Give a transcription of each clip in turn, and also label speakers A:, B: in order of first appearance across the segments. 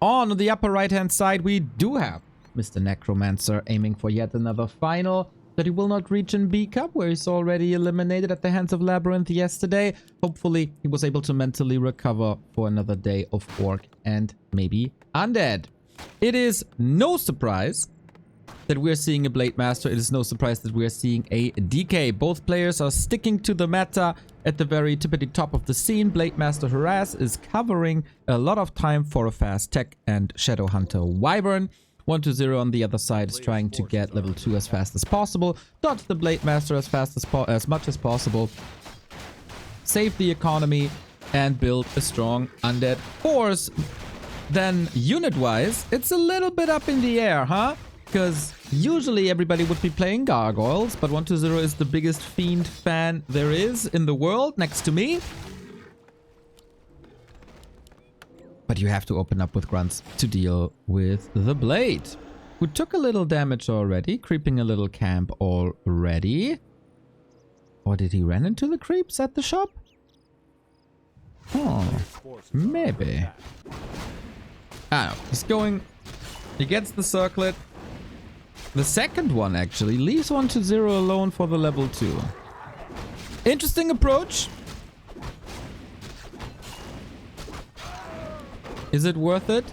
A: On the upper right-hand side, we do have Mr. Necromancer aiming for yet another final that he will not reach in B Cup, where he's already eliminated at the hands of Labyrinth yesterday. Hopefully, he was able to mentally recover for another day of Orc and maybe Undead. It is no surprise that we're seeing a Blade Master. It is no surprise that we're seeing a DK. Both players are sticking to the meta at the very tippity top of the scene. Blade Master Harass is covering a lot of time for a fast tech and Shadow Hunter Wyvern. 1-0 on the other side is trying to get level 2 as fast as possible. Dodge the Blade Master as much as possible. Save the economy and build a strong undead force. Then unit-wise, it's a little bit up in the air, huh? Because usually everybody would be playing Gargoyles, but 1-0 is the biggest Fiend fan there is in the world, next to me. But you have to open up with Grunts to deal with the Blade, who took a little damage already, creeping a little camp already. Or did he run into the creeps at the shop? Oh, maybe. I don't know. He's going... He gets the circlet. The second one, actually, leaves 1-0 alone for the level 2. Interesting approach. Is it worth it?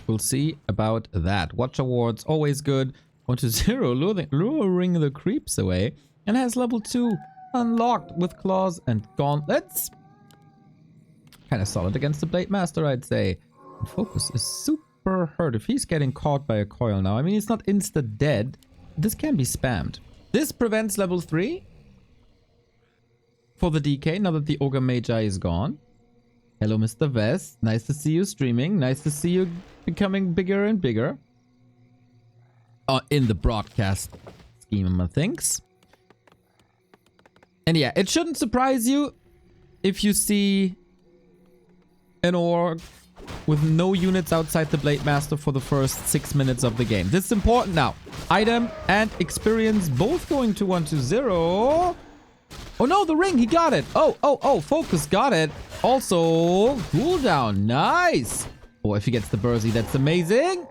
A: We'll see about that. Watch Awards, always good. 1-0, luring the creeps away. And has level 2 unlocked with claws and gauntlets. Kind of solid against the Blade Master, I'd say. And FoCuS is super hurt if he's getting caught by a coil now. I mean, he's not insta-dead. This can be spammed. This prevents level 3 for the DK now that the Ogre Magi is gone. Hello, Mr. Vest. Nice to see you streaming. Nice to see you becoming bigger and bigger. In the broadcast scheme of things. And yeah, it shouldn't surprise you if you see an orc with no units outside the Blade Master for the first 6 minutes of the game. This is important now. Item and experience both going to 1-0. Oh no, the ring, he got it. Oh, FoCuS got it. Also, cooldown, nice. Oh, if he gets the Bursey, that's amazing.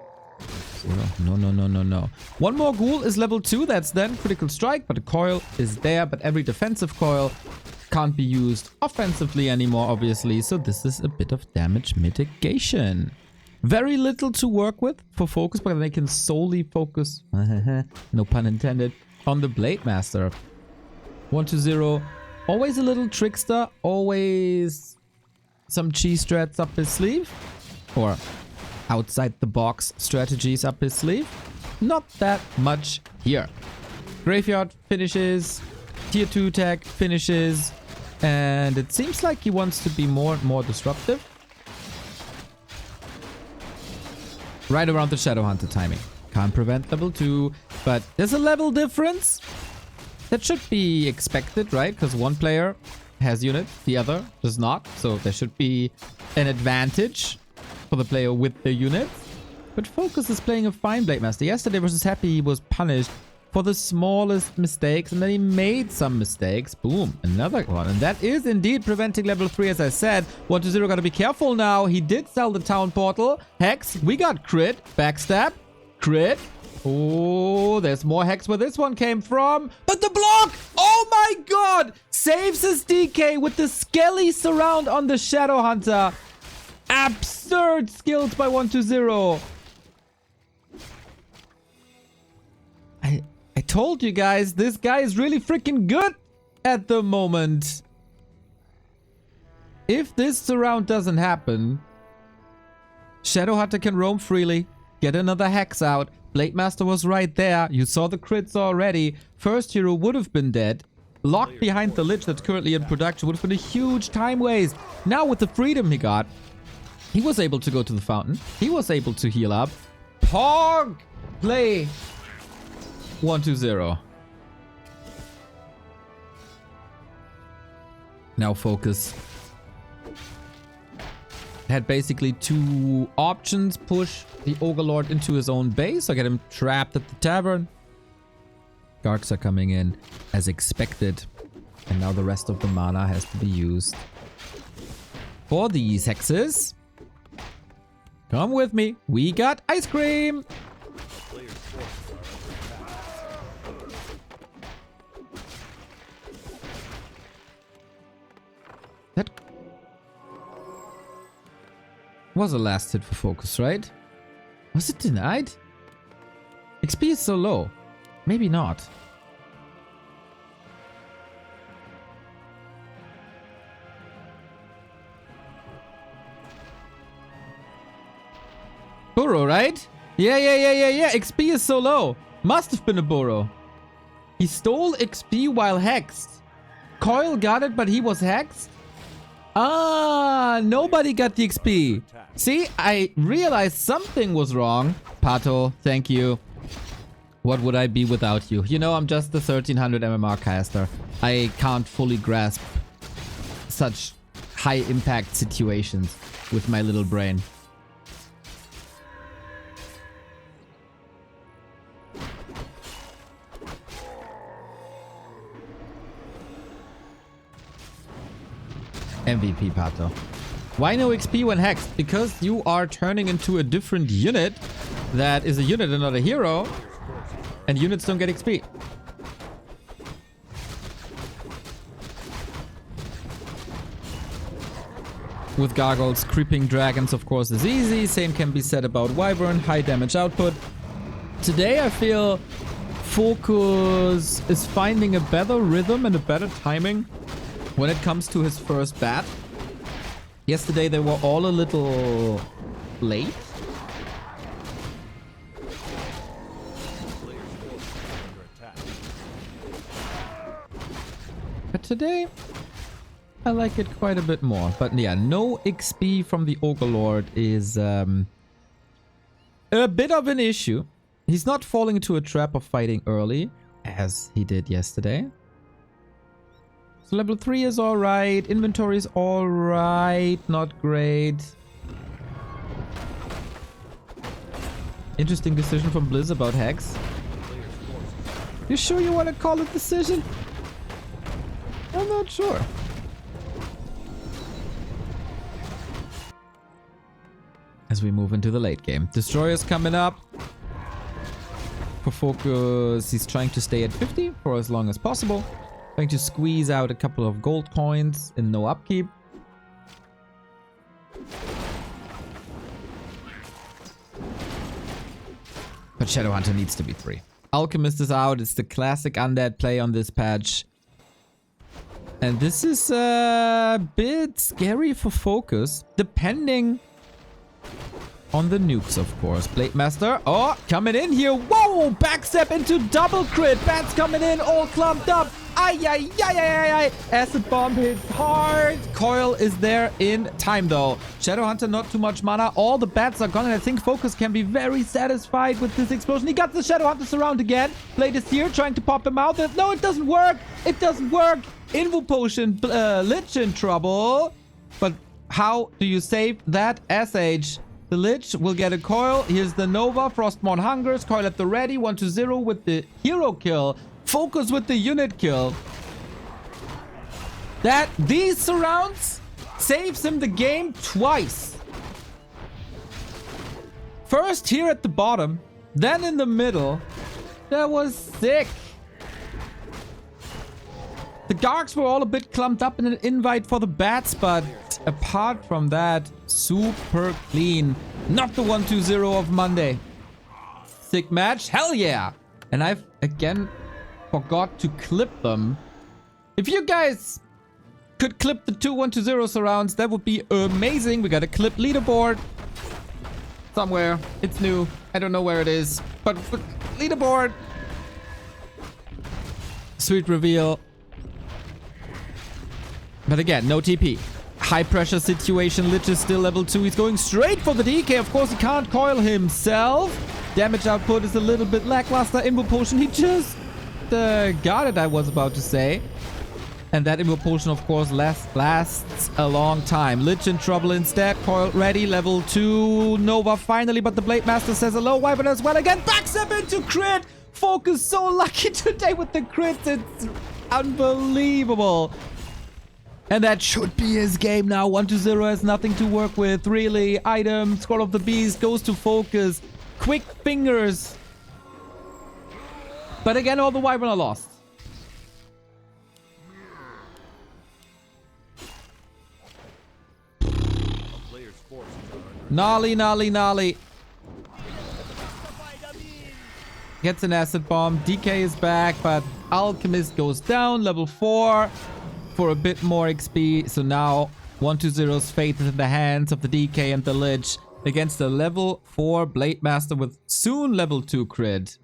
A: No. One more ghoul is level 2, that's then critical strike, but the coil is there, but every defensive coil can't be used offensively anymore, obviously, so this is a bit of damage mitigation. Very little to work with for FoCuS, but they can solely focus, no pun intended, on the Blade Master. 1-0, always a little trickster, always some cheese strats up his sleeve, or outside the box strategies up his sleeve. Not that much here. Graveyard finishes, tier 2 tag finishes, and it seems like he wants to be more and more disruptive. Right around the Shadow Hunter timing. Can't prevent level 2, but there's a level difference. That should be expected, right? Because one player has unit, the other does not. So there should be an advantage for the player with the unit. But FoCuS is playing a fine Blade Master. Yesterday versus Happy, he was punished for the smallest mistakes. And then he made some mistakes. Boom, another one. And that is indeed preventing level 3, as I said. 1-0, gotta be careful now. He did sell the town portal. Hex, we got crit. Backstab, crit. Oh, there's more Hex where this one came from. But the block! Oh my god! Saves his DK with the Skelly surround on the Shadow Hunter. Absurd skills by 1-0. I told you guys, this guy is really freaking good at the moment. If this surround doesn't happen, Shadow Hunter can roam freely, get another Hex out. Blade Master was right there. You saw the crits already. First hero would have been dead. Locked behind the Lich that's currently in production would have been a huge time waste. Now with the freedom he got, he was able to go to the fountain. He was able to heal up. Pog! Play. 1-0. Now FoCuS had basically two options. Push the Ogre Lord into his own base or get him trapped at the tavern. Garks are coming in as expected. And now the rest of the mana has to be used for these hexes. Come with me. We got ice cream. That was a last hit for FoCuS, right? Was it denied? XP is so low. Maybe not. Burrow, right? Yeah. XP is so low. Must have been a Burrow. He stole XP while hexed. Coil got it, but he was hexed? Ah, nobody got the XP. See, I realized something was wrong. Pato, thank you. What would I be without you? You know, I'm just the 1300 MMR caster. I can't fully grasp such high impact situations with my little brain. MVP, Pato. Why no XP when hexed? Because you are turning into a different unit that is a unit and not a hero. And units don't get XP. With Gargoyles, creeping dragons, of course, is easy. Same can be said about Wyvern, high damage output. Today, I feel FoCuS is finding a better rhythm and a better timing when it comes to his first bat. Yesterday, they were all a little late. But today, I like it quite a bit more. But yeah, no XP from the Ogre Lord is a bit of an issue. He's not falling into a trap of fighting early, as he did yesterday. So level 3 is alright. Inventory is alright. Not great. Interesting decision from Blizz about Hex. You sure you want to call it decision? I'm not sure. As we move into the late game. Destroyer's coming up. For FoCuS, he's trying to stay at 50 for as long as possible. Trying to squeeze out a couple of gold coins in no upkeep. But Shadowhunter needs to be 3. Alchemist is out. It's the classic undead play on this patch. And this is a bit scary for FoCuS, depending on the nukes, of course. Blade Master, oh, coming in here. Whoa, backstep into double crit. Bats coming in, all clumped up. Ay. Acid bomb hits hard. Coil is there in time, though. Shadowhunter, not too much mana. All the bats are gone, and I think FoCuS can be very satisfied with this explosion. He got the Shadowhunter surround again. Blade is here, trying to pop him out. No, it doesn't work. It doesn't work. Invo Potion, Lich in trouble. But how do you save that SH? The Lich will get a Coil. Here's the Nova. Frostmourne hungers. Coil at the ready. 1-0 with the hero kill. FoCuS with the unit kill. These surrounds saves him the game twice. First here at the bottom, then in the middle. That was sick. The Gargs were all a bit clumped up in an invite for the bats, but apart from that, super clean. Not the 1-2-0 of Monday. Sick match. Hell yeah. And I've again forgot to clip them. If you guys could clip the 2 1-0 surrounds, that would be amazing. We got a clip leaderboard somewhere. It's new. I don't know where it is, but leaderboard. Sweet reveal. But again, no TP. High pressure situation. Lich is still level 2. He's going straight for the DK. Of course, he can't coil himself. Damage output is a little bit lackluster. Invo Potion, he just got it, I was about to say. And that Invo Potion, of course, lasts a long time. Lich in trouble instead. Coil ready. Level 2. Nova finally, but the Blade Master says hello. Wyvern as well again. Backstep into crit. FoCuS so lucky today with the crits. It's unbelievable. And that should be his game now. 1-0 has nothing to work with, really. Item, Scroll of the Beast goes to FoCuS. Quick fingers. But again, all the Wyvern are lost. Gnarly, gnarly, gnarly. Gets an acid bomb. DK is back, but Alchemist goes down. Level 4 for a bit more XP. So now 1-2-0's fate is in the hands of the DK and the Lich against the level 4 Blade Master with soon level 2 crit.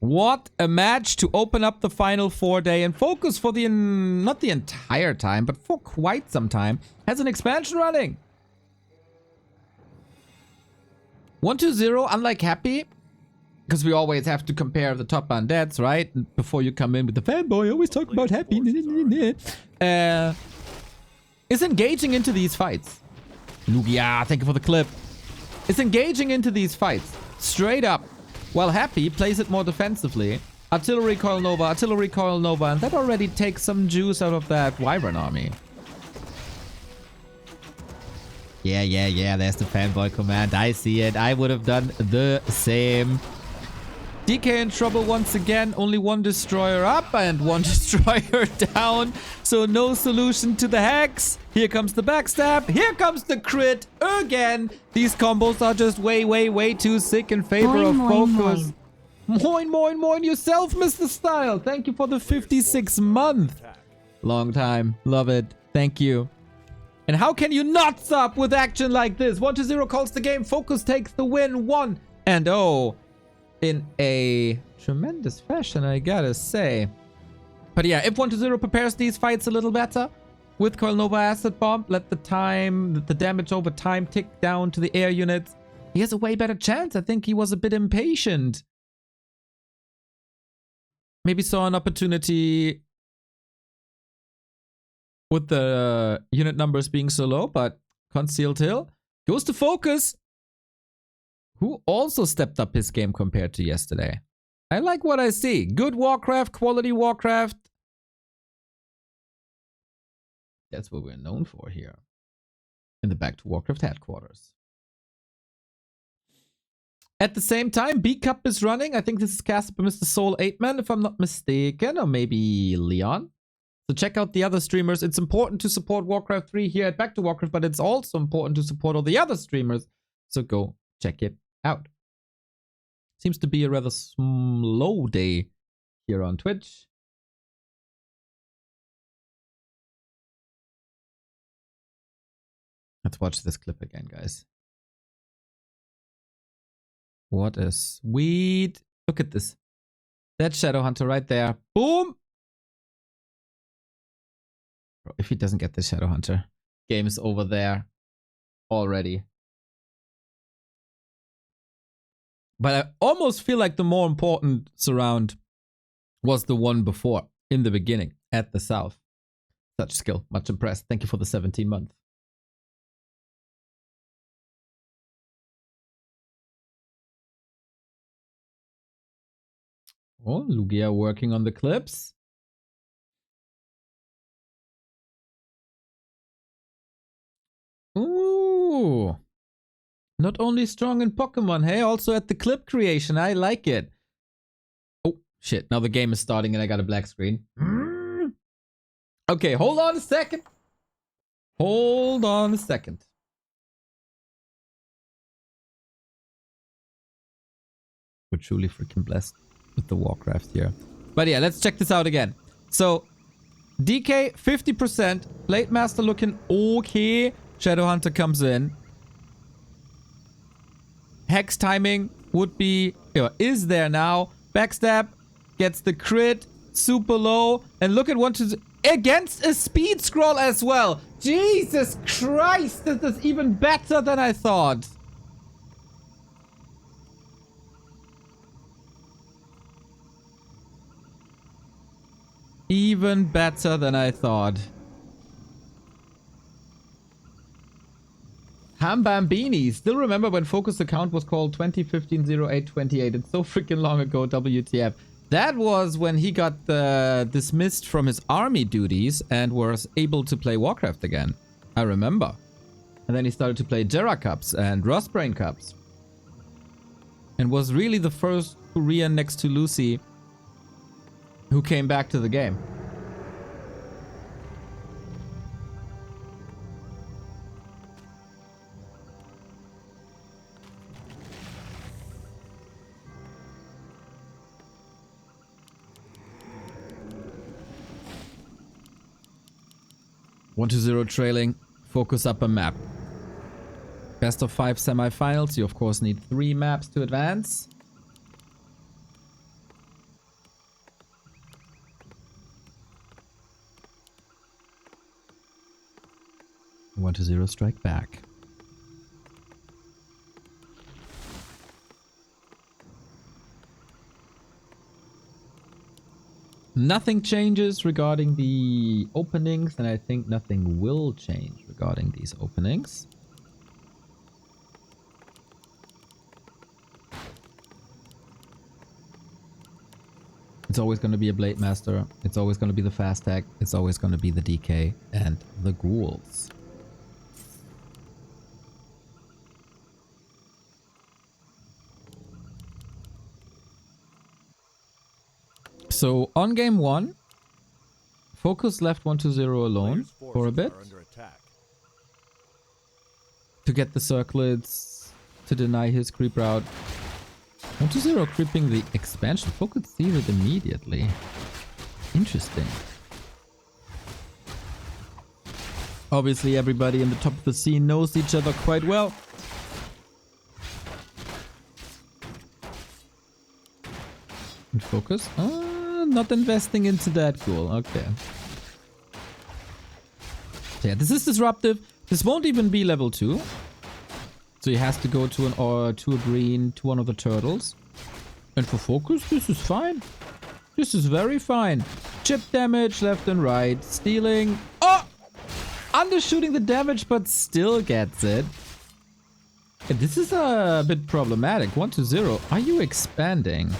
A: What a match to open up the final 4 day. And FoCuS for the, not the entire time, but for quite some time, has an expansion running. 1-2-0, unlike Happy, because we always have to compare the top undeads, right? Before you come in with the fanboy, always talk about Happy. Is engaging into these fights. Lugia, thank you for the clip. Is engaging into these fights straight up, while Happy plays it more defensively. Artillery Coil Nova, and that already takes some juice out of that Wyvern army. Yeah, there's the fanboy command. I see it. I would have done the same. DK in trouble once again. Only one destroyer up and one destroyer down. So no solution to the hex. Here comes the backstab. Here comes the crit again. These combos are just way too sick in favor of FoCuS. Moin yourself, Mr. Style. Thank you for the 56 month. Long time. Love it. Thank you. And how can you not stop with action like this? 1-0 calls the game. FoCuS takes the win 1-0 in a tremendous fashion, I gotta say. But yeah, if 1-0 prepares these fights a little better with Coil Nova Acid Bomb, let the damage over time tick down to the air units, he has a way better chance. I think he was a bit impatient. Maybe saw an opportunity with the unit numbers being so low, but Concealed Hill goes to FoCuS, who also stepped up his game compared to yesterday. I like what I see. Good Warcraft, quality Warcraft. That's what we're known for here in the Back to Warcraft headquarters. At the same time, B Cup is running. I think this is casted by Mr. Soul 8man, if I'm not mistaken, or maybe Leon. So check out the other streamers. It's important to support Warcraft 3 here at Back to Warcraft, but it's also important to support all the other streamers. So go check it out. Seems to be a rather slow day here on Twitch. Let's watch this clip again, guys. What a sweet... Look at this. That Shadowhunter right there. Boom! Bro, if he doesn't get the Shadowhunter, game is over there already. But I almost feel like the more important surround was the one before, in the beginning, at the south. Such skill. Much impressed. Thank you for the 17 month. Oh, Lugia working on the clips. Ooh. Not only strong in Pokemon, hey, also at the clip creation. I like it. Oh, shit. Now the game is starting and I got a black screen. Okay, hold on a second. Hold on a second. We're truly freaking blessed with the Warcraft here. But yeah, let's check this out again. So, DK 50%. Blade Master looking okay. Shadowhunter comes in. Hex timing would be, is there now. Backstab gets the crit, super low, and look at against a speed scroll as well. Jesus Christ, this is even better than I thought. Even better than I thought. Hambambini. Still remember when FoCuS account was called 2015-08-28. It's so freaking long ago, WTF. That was when he got dismissed from his army duties and was able to play Warcraft again. I remember. And then he started to play Jera Cups and Rustbrain Cups. And was really the first Korean next to Lucy who came back to the game. One to 0 trailing. FoCuS up a map. Best of 5 semifinals. You of course need 3 maps to advance. One to 0 strike back. Nothing changes regarding the openings, and I think nothing will change regarding these openings. It's always going to be a Blade Master. It's always going to be the Fast Tag. It's always going to be the DK and the Ghouls. So on game 1, FoCuS left 1 to 0 alone for a bit to get the circlets to deny his creep route. 1 to 0 creeping the expansion. FoCuS sees it immediately. Interesting. Obviously everybody in the top of the scene knows each other quite well. And FoCuS? Not investing into that ghoul. Okay. Yeah, this is disruptive. This won't even be level 2. So he has to go to to a green, to one of the turtles. And for FoCuS, this is fine. This is very fine. Chip damage left and right. Stealing. Oh! Undershooting the damage, but still gets it. And this is a bit problematic. 1 to 0. Are you expanding?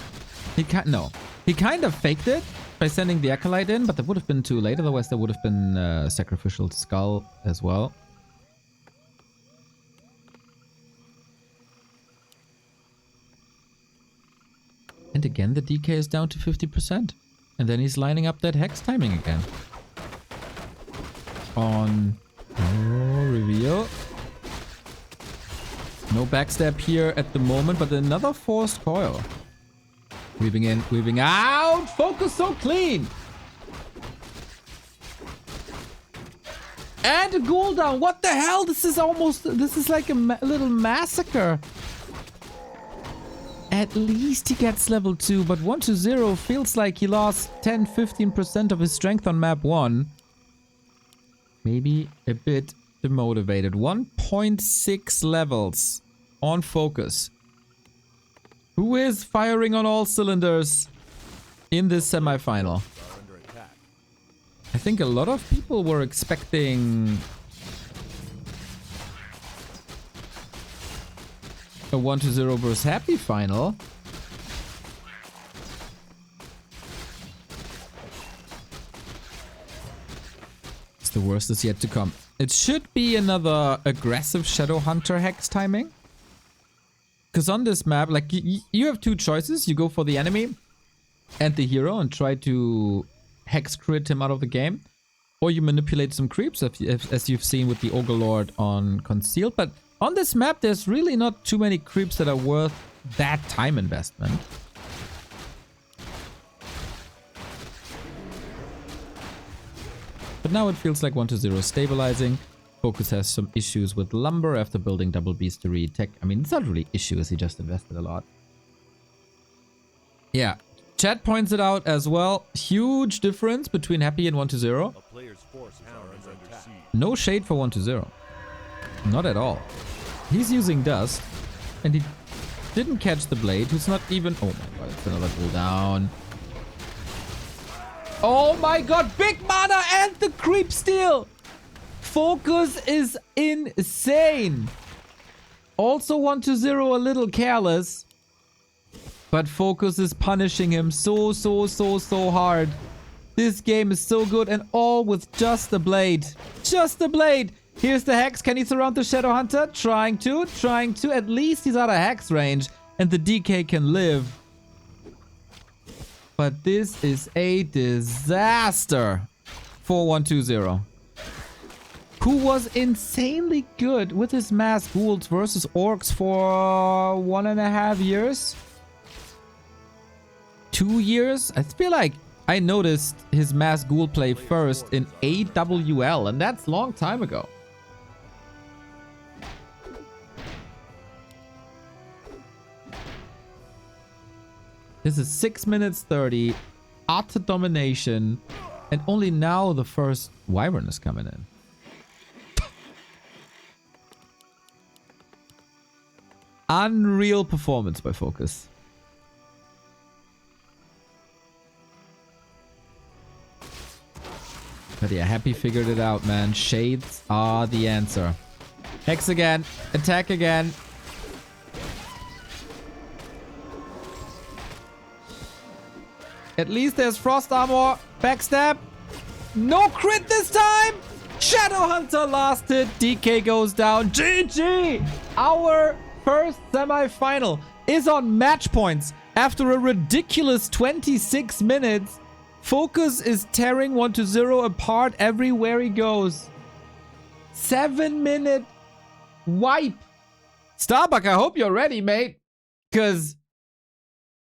A: He can't. No. He kind of faked it by sending the Acolyte in, but that would have been too late. Otherwise, there would have been Sacrificial Skull as well. And again, the DK is down to 50%. And then he's lining up that Hex timing again. On reveal. No backstab here at the moment, but another forced coil. Weaving in, weaving out. FoCuS so clean. And a ghoul down. What the hell? This is like a little massacre. At least he gets level 2, but 1 to 0 feels like he lost 10-15% of his strength on map 1. Maybe a bit demotivated. 1.6 levels on FoCuS. Who is firing on all cylinders in this semifinal? I think a lot of people were expecting a 1 to 0 versus Happy final. The worst is yet to come. It should be another aggressive Shadow Hunter Hex timing. Because on this map, like, you have 2 choices. You go for the enemy and the hero and try to Hex crit him out of the game. Or you manipulate some creeps, as you've seen with the Ogre Lord on Concealed. But on this map, there's really not too many creeps that are worth that time investment. But now it feels like 1 to 0 stabilizing. FoCuS has some issues with lumber after building double beastery tech. I mean, it's not really issues, he just invested a lot. Yeah, chat points it out as well. Huge difference between Happy and 1 to 0. No shade for 1 to 0. Not at all. He's using dust, and he didn't catch the blade, who's not even... Oh my god, it's another cooldown. Oh my god, big mana and the creep steal! FoCuS is insane. Also 1 to 0 a little careless. But FoCuS is punishing him so hard. This game is so good, and all with just the blade. Just the blade! Here's the Hex. Can he surround the Shadow Hunter? Trying to. At least he's out of Hex range, and the DK can live. But this is a disaster for 120. Who was insanely good with his mass ghouls versus orcs for 1.5 years? 2 years? I feel like I noticed his mass ghoul play first in AWL, and that's a long time ago. This is 6 minutes 30, utter domination, and only now the first Wyvern is coming in. Unreal performance by FoCuS. But yeah, Happy figured it out, man. Shades are the answer. Hex again. Attack again. At least there's Frost Armor. Backstab. No crit this time. Shadow Hunter last hit. DK goes down. GG. Our first semi-final is on match points. After a ridiculous 26 minutes, FoCuS is tearing 120 apart everywhere he goes. 7-minute wipe. Starbuck, I hope you're ready, mate. Because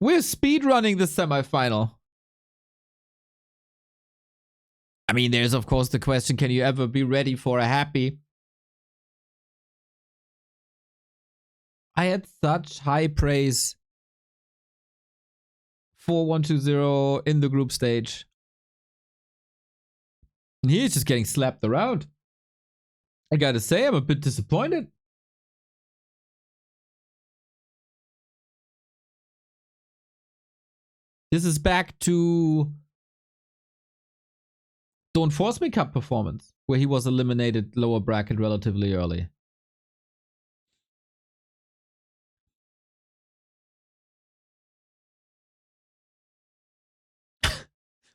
A: we're speedrunning the semi-final. I mean, there's of course the question, can you ever be ready for a Happy? I had such high praise for 120 in the group stage. And he's just getting slapped around. I gotta say, I'm a bit disappointed. This is back to Don't Force Me Cup performance, where he was eliminated lower bracket relatively early.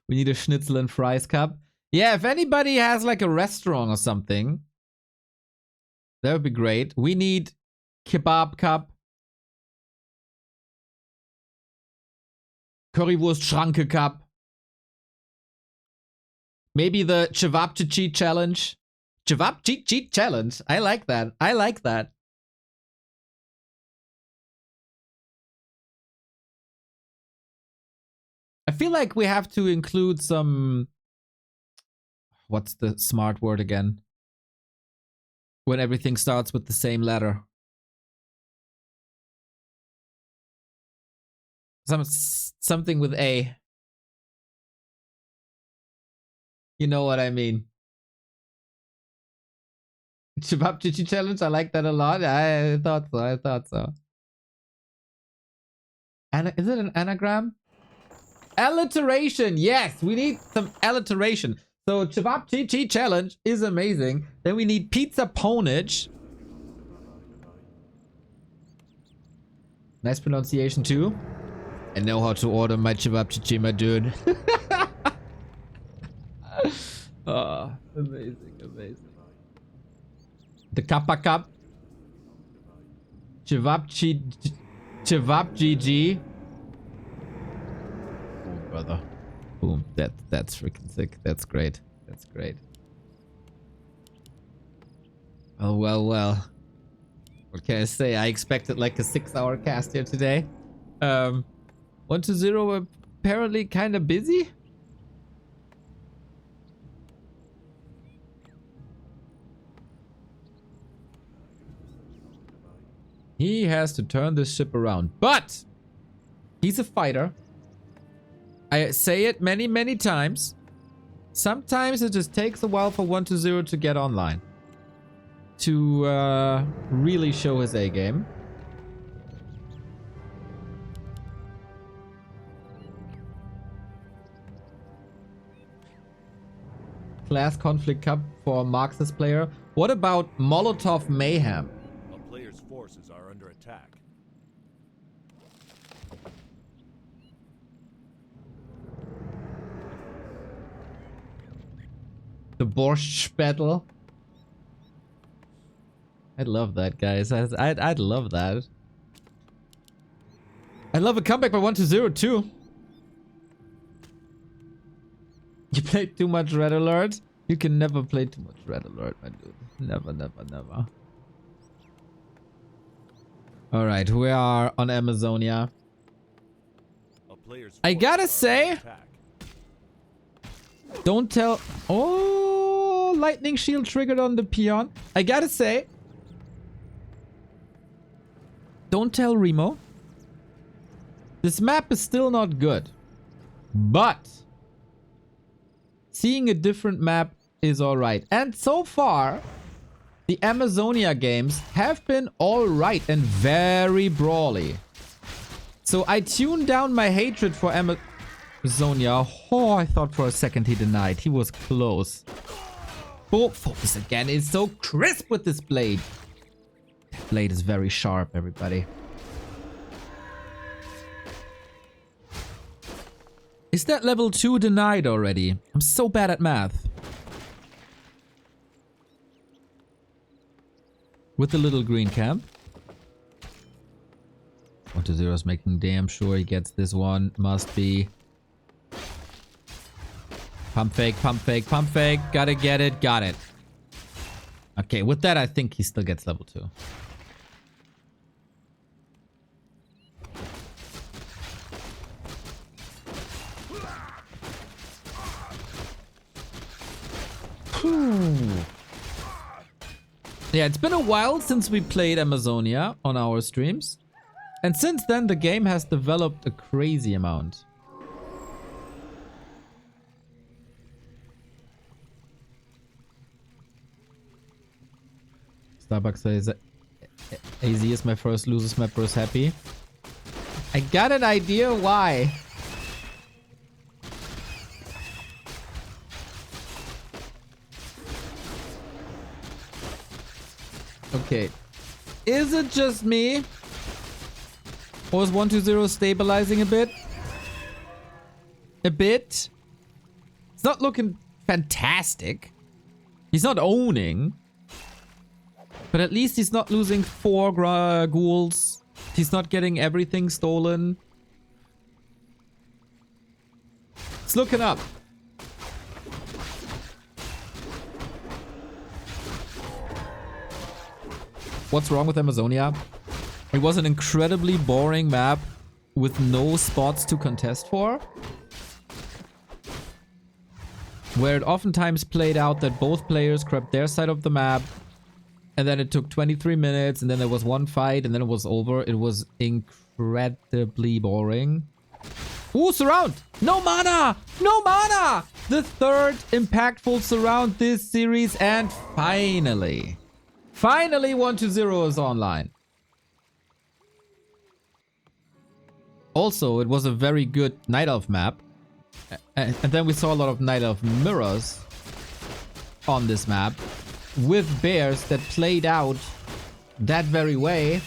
A: We need a Schnitzel and Fries cup. Yeah, if anybody has like a restaurant or something, that would be great. We need Kebab cup. Currywurst Schranke cup. Maybe the Cevapcici challenge. Cevapcici challenge. I like that. I like that. I feel like we have to include some... What's the smart word again? When everything starts with the same letter. Something with A. You know what I mean. Cevapcici challenge, I like that a lot. I thought so. Is it an anagram? Alliteration, yes, we need some alliteration. So Cevapcici challenge is amazing. Then we need pizza ponage. Nice pronunciation too. I know how to order my Cevapcici, my dude. Oh, amazing, amazing. The Kappa Cup. Cevapcici. Brother. Boom. That's freaking sick. That's great. That's great. Oh, well. What can I say? I expected like a 6-hour cast here today. 120 apparently kind of busy. He has to turn this ship around. But he's a fighter. I say it many, many times. Sometimes it just takes a while for 120 to get online. To really show his A game. Class Conflict Cup for Marxist player. What about Molotov Mayhem?
B: A player's forces are under attack.
A: The Borscht battle. I'd love that, guys. I'd love that. I'd love a comeback by 1-0 too. You played too much Red Alert? You can never play too much Red Alert, my dude. Never, never, never. Alright, we are on Amazonia. I gotta say... Don't tell... Oh, lightning shield triggered on the peon. I gotta say... Don't tell Remo. This map is still not good. But... seeing a different map is alright. And so far... the Amazonia games have been alright and very brawly. So I tuned down my hatred for Amazonia. Oh, I thought for a second he denied. He was close. Oh, focus again. It's so crisp with this blade. That blade is very sharp, everybody. Is that level 2 denied already? I'm so bad at math. With the little green camp. 1-0 is making damn sure he gets this one. Must be. Pump fake, pump fake, pump fake. Gotta get it, got it. Okay, with that I think he still gets level 2. Yeah, it's been a while since we played Amazonia on our streams. And since then, the game has developed a crazy amount. Starbucks says, AZ is my first losers map, bros happy. I got an idea why. Okay. Is it just me? Or is 1-2-0 stabilizing a bit? A bit? It's not looking fantastic. He's not owning. But at least he's not losing 4 ghouls. He's not getting everything stolen. It's looking up. What's wrong with Amazonia? It was an incredibly boring map with no spots to contest for. Where it oftentimes played out that both players grabbed their side of the map. And then it took 23 minutes and then there was one fight and then it was over. It was incredibly boring. Ooh, surround! No mana! No mana! The third impactful surround this series and finally... Finally 1-2-0 is online. Also, it was a very good Night Elf map. And then we saw a lot of Night Elf mirrors on this map. With bears that played out that very way.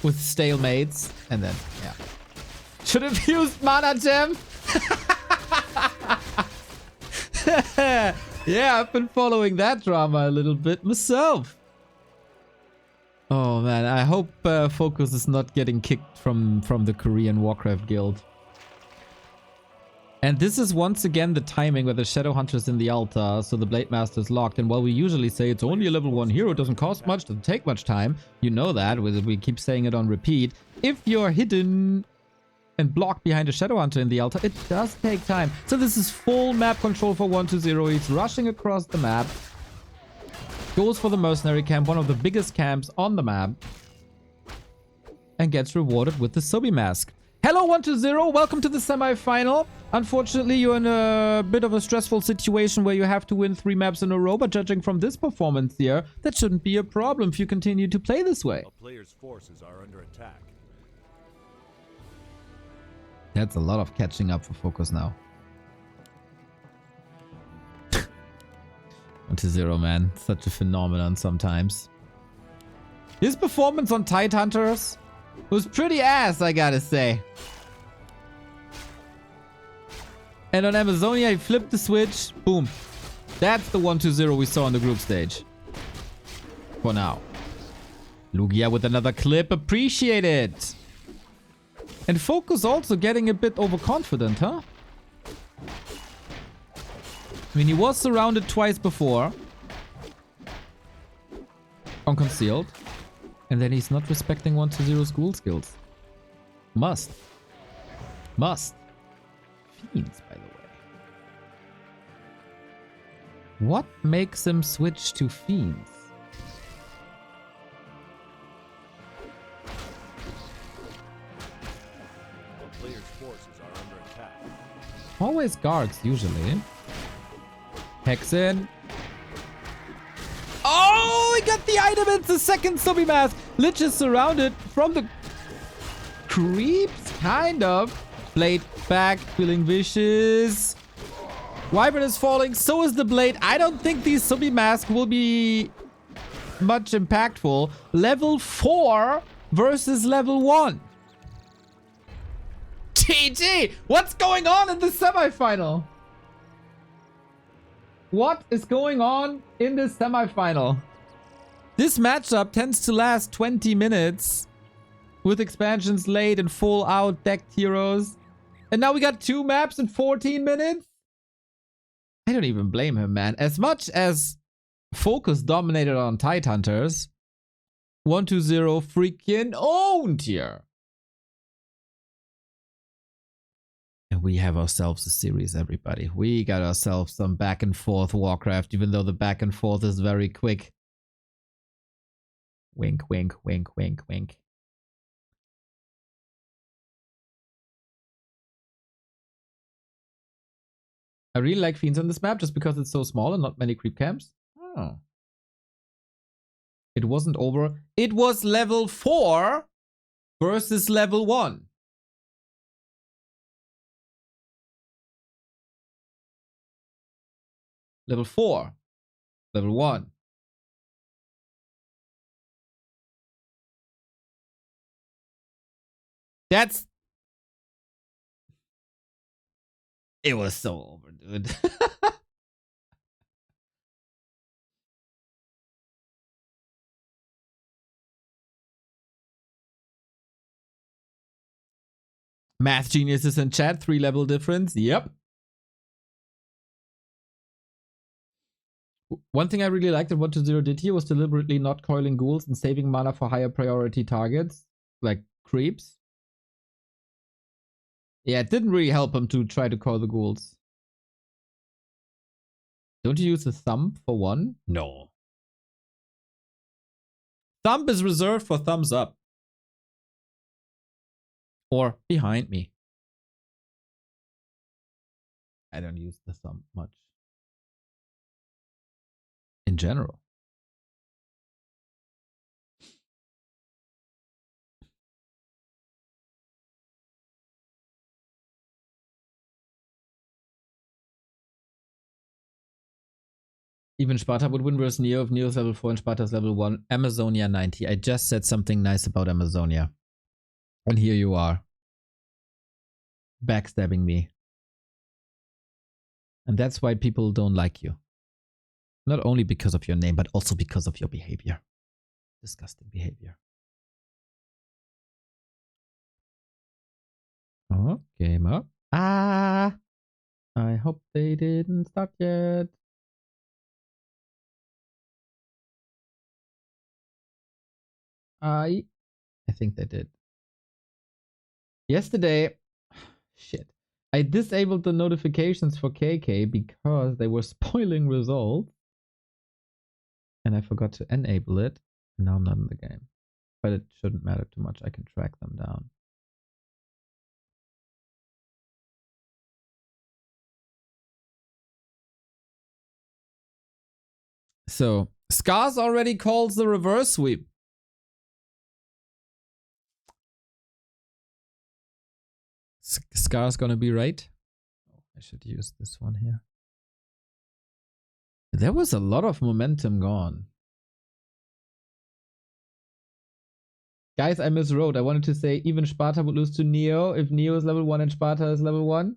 A: With stalemates. And then, yeah. Should have used Mana Gem. Yeah, I've been following that drama a little bit myself. Oh man, I hope FoCuS is not getting kicked from the Korean Warcraft guild. And this is once again the timing where the Shadow Hunter's in the altar, so the Blade Master is locked. And while we usually say it's only a level 1 hero, it doesn't cost much, doesn't take much time. You know that, we keep saying it on repeat. If you're hidden and blocked behind a Shadow Hunter in the altar, it does take time. So this is full map control for 1-2-0. He's rushing across the map. Goes for the mercenary camp, one of the biggest camps on the map. And gets rewarded with the Sobi mask. Hello 1-2-0, welcome to the semi-final. Unfortunately, you're in a bit of a stressful situation where you have to win 3 maps in a row, but judging from this performance here, that shouldn't be a problem if you continue to play this way.
B: A player's forces are under attack.
A: That's a lot of catching up for FoCuS now. 1-0, man. Such a phenomenon sometimes. His performance on Tidehunters was pretty ass, I gotta say. And on Amazonia, he flipped the switch. Boom. That's the 1-2-0 we saw on the group stage. For now. Lugia with another clip. Appreciate it. And FoCuS also getting a bit overconfident, huh? I mean, he was surrounded twice before. On concealed. And then he's not respecting 1-2-0 school skills. Must. Fiends, by the way. What makes him switch to Fiends?
B: The player's forces are under attack.
A: Always guards, usually. Hex in. Oh, he got the item. It's the second zombie mask. Lich is surrounded from the creeps, kind of. Blade back, feeling vicious. Wyvern is falling, so is the blade. I don't think these zombie masks will be much impactful. Level 4 versus level 1. GG! What's going on in the semifinal? What is going on in this semifinal? This matchup tends to last 20 minutes with expansions late and full out decked heroes. And now we got 2 maps in 14 minutes? I don't even blame him, man. As much as FoCuS dominated on Tidehunters, 1-2-0 freaking owned here. And we have ourselves a series, everybody. We got ourselves some back and forth Warcraft, even though the back and forth is very quick. Wink, wink, wink, wink, wink. I really like Fiends on this map just because it's so small and not many creep camps. Oh. It wasn't over. It was level 4 versus level 1. Level 4. Level 1. That's... It was so over, dude. Math geniuses in chat, 3 level difference. Yep. One thing I really liked that 1-2-0 did here was deliberately not coiling ghouls and saving mana for higher priority targets, like creeps. Yeah, it didn't really help him to try to coil the ghouls. Don't you use the thumb for 1? No. Thumb is reserved for thumbs up. Or behind me. I don't use the thumb much. In general. Even Sparta would win versus Neo if Neo's level 4 and Sparta's level 1. Amazonia 90. I just said something nice about Amazonia. And here you are. Backstabbing me. And that's why people don't like you. Not only because of your name, but also because of your behavior. Disgusting behavior. Oh, game up. Ah! I hope they didn't start yet. I think they did. Yesterday, shit. I disabled the notifications for KK because they were spoiling results. And I forgot to enable it. And now I'm not in the game. But it shouldn't matter too much. I can track them down. So, Scars already calls the reverse sweep. Scar's gonna be right. Oh, I should use this one here. There was a lot of momentum gone. Guys, I miswrote. I wanted to say even Sparta would lose to Neo if Neo is level 1 and Sparta is level 1.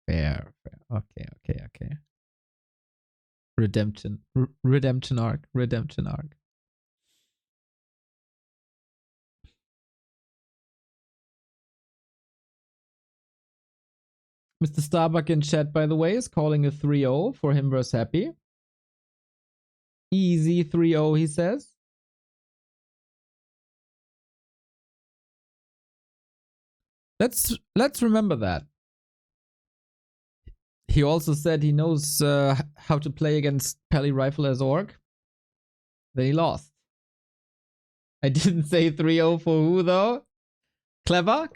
A: Fair. Okay. Redemption arc. Mr. Starbuck in chat, by the way, is calling a 3-0 for him versus Happy. Easy 3-0, he says. Let's remember that. He also said he knows how to play against Pally Rifle as Orc. Then he lost. I didn't say 3-0 for who though? Clever.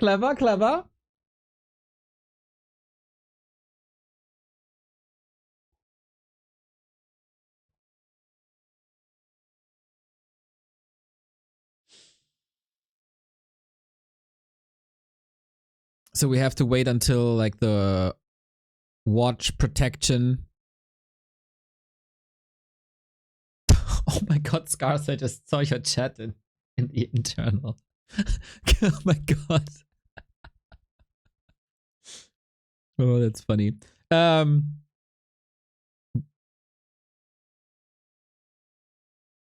A: So we have to wait until like the watch protection. Oh my god, Scars, I just saw your chat in the internal. Oh my god. Oh, that's funny. Game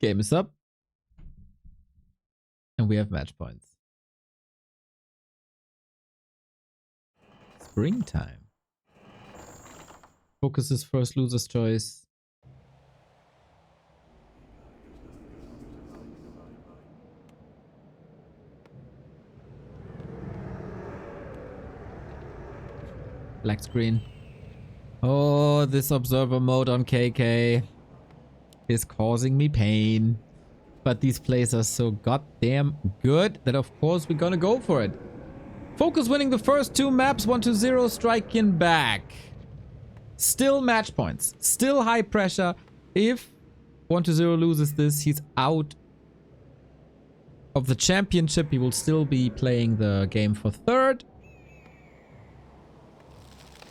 A: is up. And we have match points. Springtime. FoCuS is first loser's choice. Black screen. Oh, this observer mode on KK is causing me pain. But these plays are so goddamn good that of course we're gonna go for it. FoCuS winning the first two maps, 1-0, striking back. Still match points. Still high pressure. If 1-0 loses this, he's out of the championship. He will still be playing the game for third.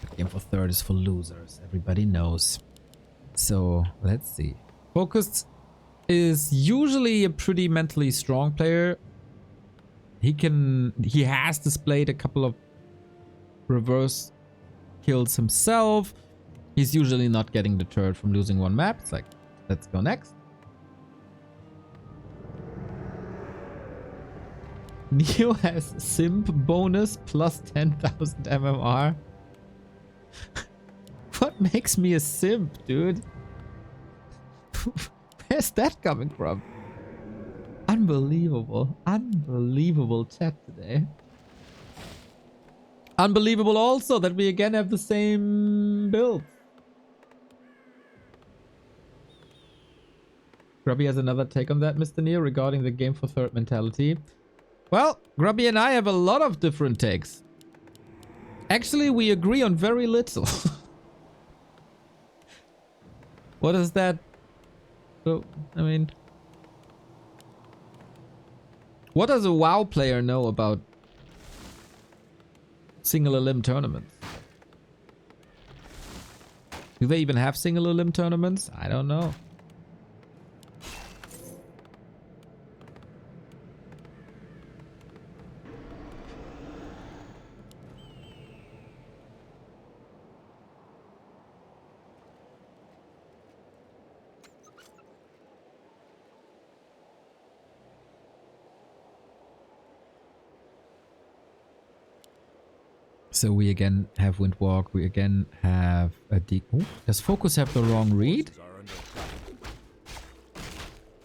A: The game for third is for losers. Everybody knows. So, let's see. FoCuS is usually a pretty mentally strong player. He has displayed a couple of reverse kills himself. He's usually not getting deterred from losing one map. It's like, let's go next. Neo has simp bonus plus 10,000 MMR. What makes me a simp, dude? Where's that coming from? Unbelievable. Unbelievable chat today. Unbelievable also that we again have the same build. Grubby has another take on that, Mr. Neo, regarding the game for third mentality. Well, Grubby and I have a lot of different takes. Actually, we agree on very little. What is that? So, I mean... What does a WoW player know about single elim tournaments? Do they even have single elim tournaments? I don't know. So we again have Windwalk, we again have a oh, does FoCuS have the wrong read?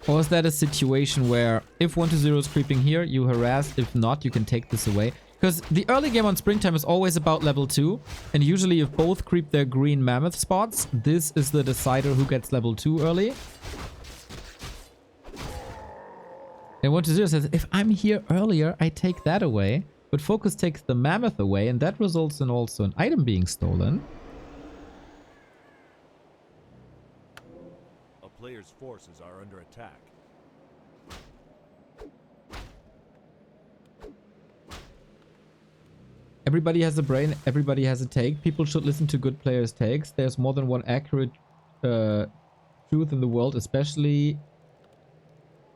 A: Or is that a situation where if 1-0 is creeping here, you harass, if not, you can take this away? Because the early game on Springtime is always about level 2, and usually if both creep their green mammoth spots, this is the decider who gets level 2 early. And 1-0 says, if I'm here earlier, I take that away. But FoCuS takes the mammoth away, and that results in also an item being stolen.
B: A player's forces are under attack.
A: Everybody has a brain, everybody has a take. People should listen to good players' takes. There's more than one accurate truth in the world, especially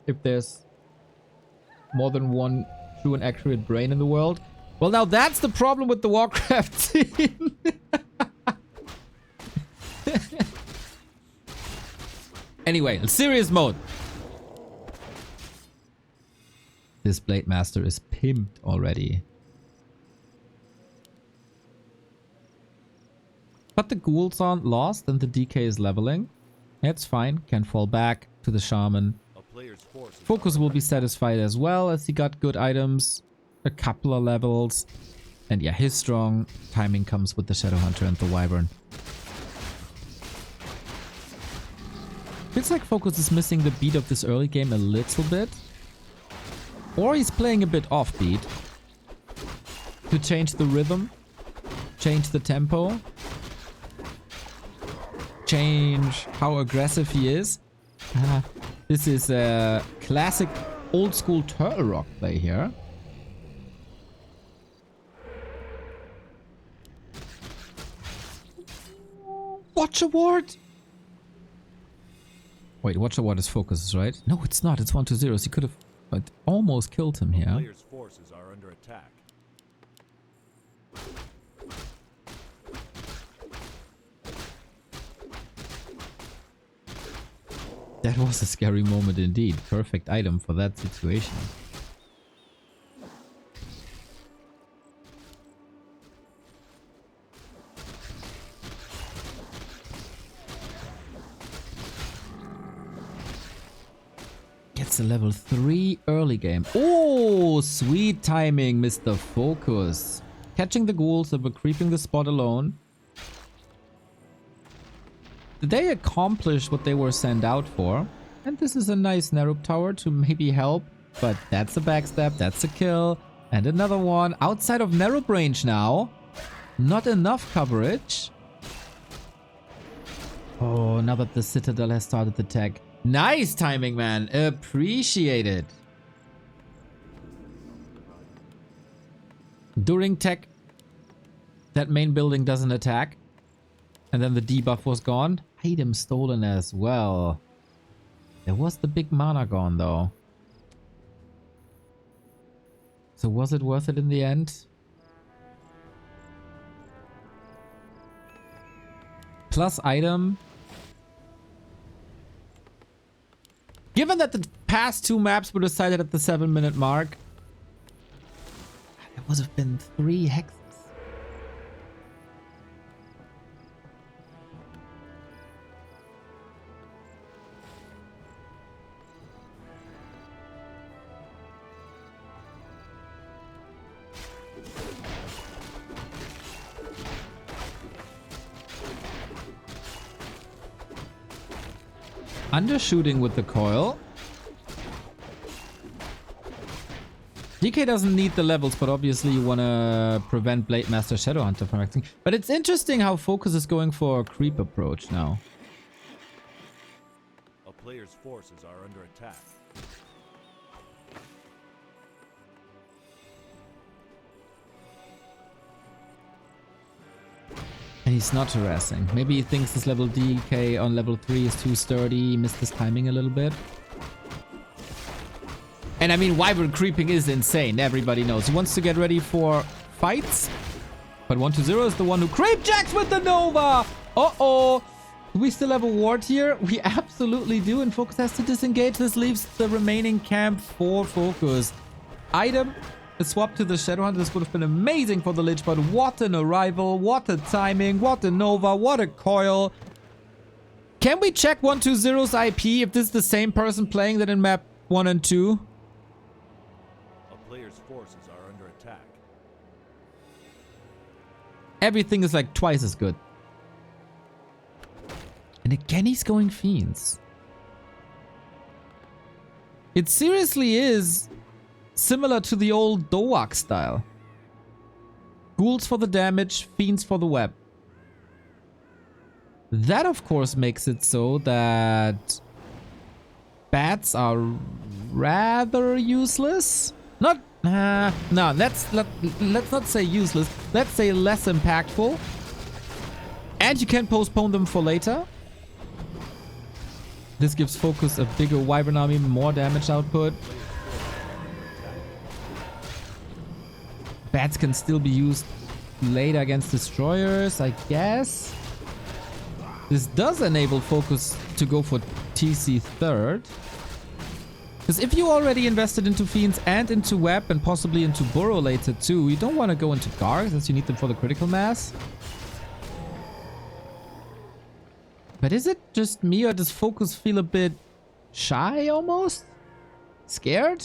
A: if there's more than one true and accurate brain in the world. Well, now that's the problem with the Warcraft team. Anyway, serious mode. This Blade Master is pimped already. But the ghouls aren't lost and the DK is leveling. It's fine. Can fall back to the Shaman. FoCuS will be satisfied as well as he got good items. A couple of levels. And yeah, his strong timing comes with the Shadowhunter and the Wyvern. Feels like FoCuS is missing the beat of this early game a little bit. Or he's playing a bit offbeat. To change the rhythm. Change the tempo. Change how aggressive he is. This is a classic old school Turtle Rock play here. Watch Award! Wait, Watch Award is FoCuS, right? No, it's not. It's 1-0. So he could have almost killed him here.
B: Player's forces are under attack.
A: That was a scary moment indeed. Perfect item for that situation. Gets a level 3 early game. Oh, sweet timing, Mr. FoCuS. Catching the ghouls that were creeping the spot alone. They accomplished what they were sent out for. And this is a nice Nerup tower to maybe help. But that's a backstab, that's a kill. And another one outside of Nerup range now. Not enough coverage. Oh, now that the Citadel has started the tech. Nice timing, man. Appreciate it. During tech, that main building doesn't attack. And then the debuff was gone. Item stolen as well. There was the big mana gone though. So was it worth it in the end? Plus item. Given that the past 2 maps were decided at the 7-minute mark, there would have been 3 hexes. Undershooting with the coil. DK doesn't need the levels, but obviously you want to prevent Blade Master Shadowhunter from acting. But it's interesting how FoCuS is going for a creep approach now.
B: A player's forces are under attack.
A: And he's not harassing. Maybe he thinks this level DK on level 3 is too sturdy. He missed his timing a little bit. And I mean, Wyvern creeping is insane. Everybody knows. He wants to get ready for fights. But 1-0 is the one who creep jacks with the Nova. Uh-oh. Do we still have a ward here? We absolutely do. And FoCuS has to disengage. This leaves the remaining camp for FoCuS. Item. A swap to the Shadowhunter. This would have been amazing for the Lich, but what an arrival, what a timing, what a Nova, what a coil. Can we check 1-2-0's IP if this is the same person playing that in map 1 and 2?
B: A player's forces are under attack.
A: Everything is like twice as good. And again, he's going Fiends. It seriously is similar to the old Doak style. Ghouls for the damage, Fiends for the web. That of course makes it so that bats are rather useless. No, let's not say useless. Let's say less impactful. And you can postpone them for later. This gives FoCuS a bigger Wyvern army, more damage output. Bats can still be used later against destroyers, I guess. This does enable FoCuS to go for TC third. Because if you already invested into Fiends and into Web and possibly into Burrow later too, you don't want to go into Garg since you need them for the critical mass. But is it just me or does FoCuS feel a bit shy almost? Scared?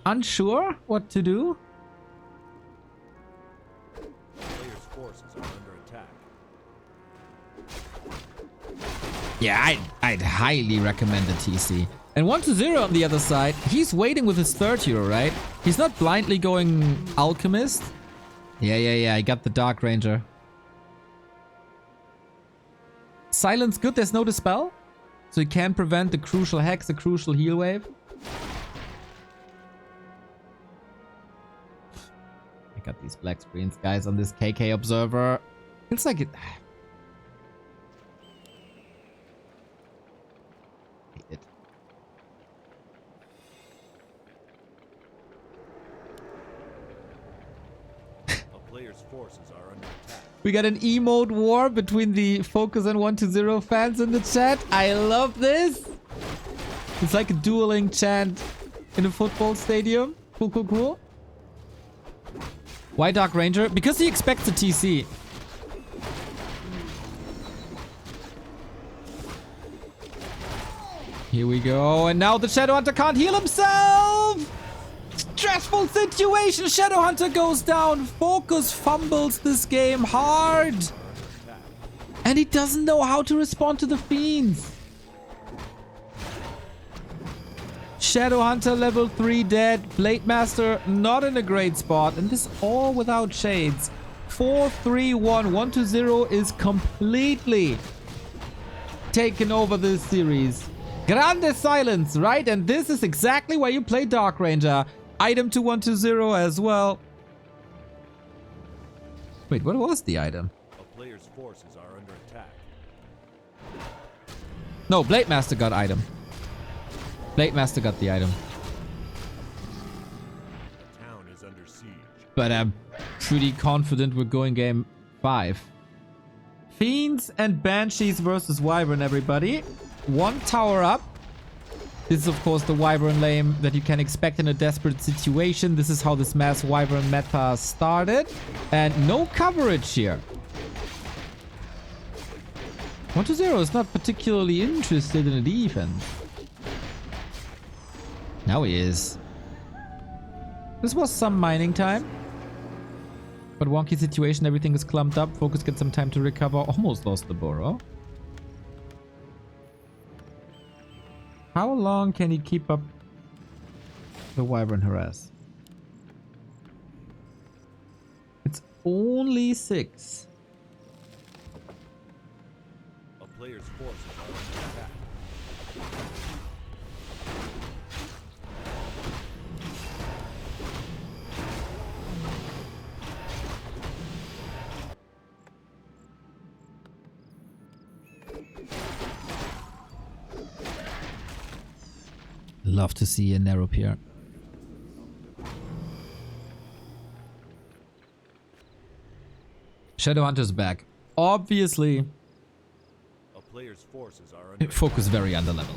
A: Unsure what to do?
B: Players' forces are under attack.
A: Yeah, I'd highly recommend a TC. And 1-0 on the other side. He's waiting with his third hero, right? He's not blindly going Alchemist. Yeah, I got the Dark Ranger. Silence good, there's no Dispel. So you can prevent the crucial Hex, the crucial heal wave. I got these black screens, guys, on this KK Observer. Feels like it... hate it.
B: A player's forces are under attack.
A: We got an emote war between the FoCuS and 1-0 fans in the chat. I love this. It's like a dueling chant in a football stadium. Cool. Why Dark Ranger? Because he expects a TC. Here we go. And now the Shadowhunter can't heal himself. Stressful situation. Shadowhunter goes down. FoCuS fumbles this game hard. And he doesn't know how to respond to the Fiends. Shadowhunter level 3 dead. Blademaster not in a great spot. And this all without shades. 4-3-1. 1-0 is completely taken over this series. Grande silence, right? And this is exactly why you play Dark Ranger. Item to 1-0 as well. Wait, what was the item?
B: A player's forces are under attack.
A: No, Blademaster got item. Blademaster got the item.
B: The town is under siege.
A: But I'm pretty confident we're going game 5. Fiends and Banshees versus Wyvern, everybody. One tower up. This is, of course, the Wyvern lane that you can expect in a desperate situation. This is how this mass Wyvern meta started. And no coverage here. 1-0 is not particularly interested in a defense. Now he is. This was some mining time. But wonky situation, everything is clumped up. FoCuS gets some time to recover. Almost lost the Burrow. How long can he keep up the Wyvern harass? It's only 6.
B: A player's forces are under attack.
A: Love to see a narrow pier. Shadowhunter's back. Obviously,
B: A player's forces are under
A: FoCuS very underleveled.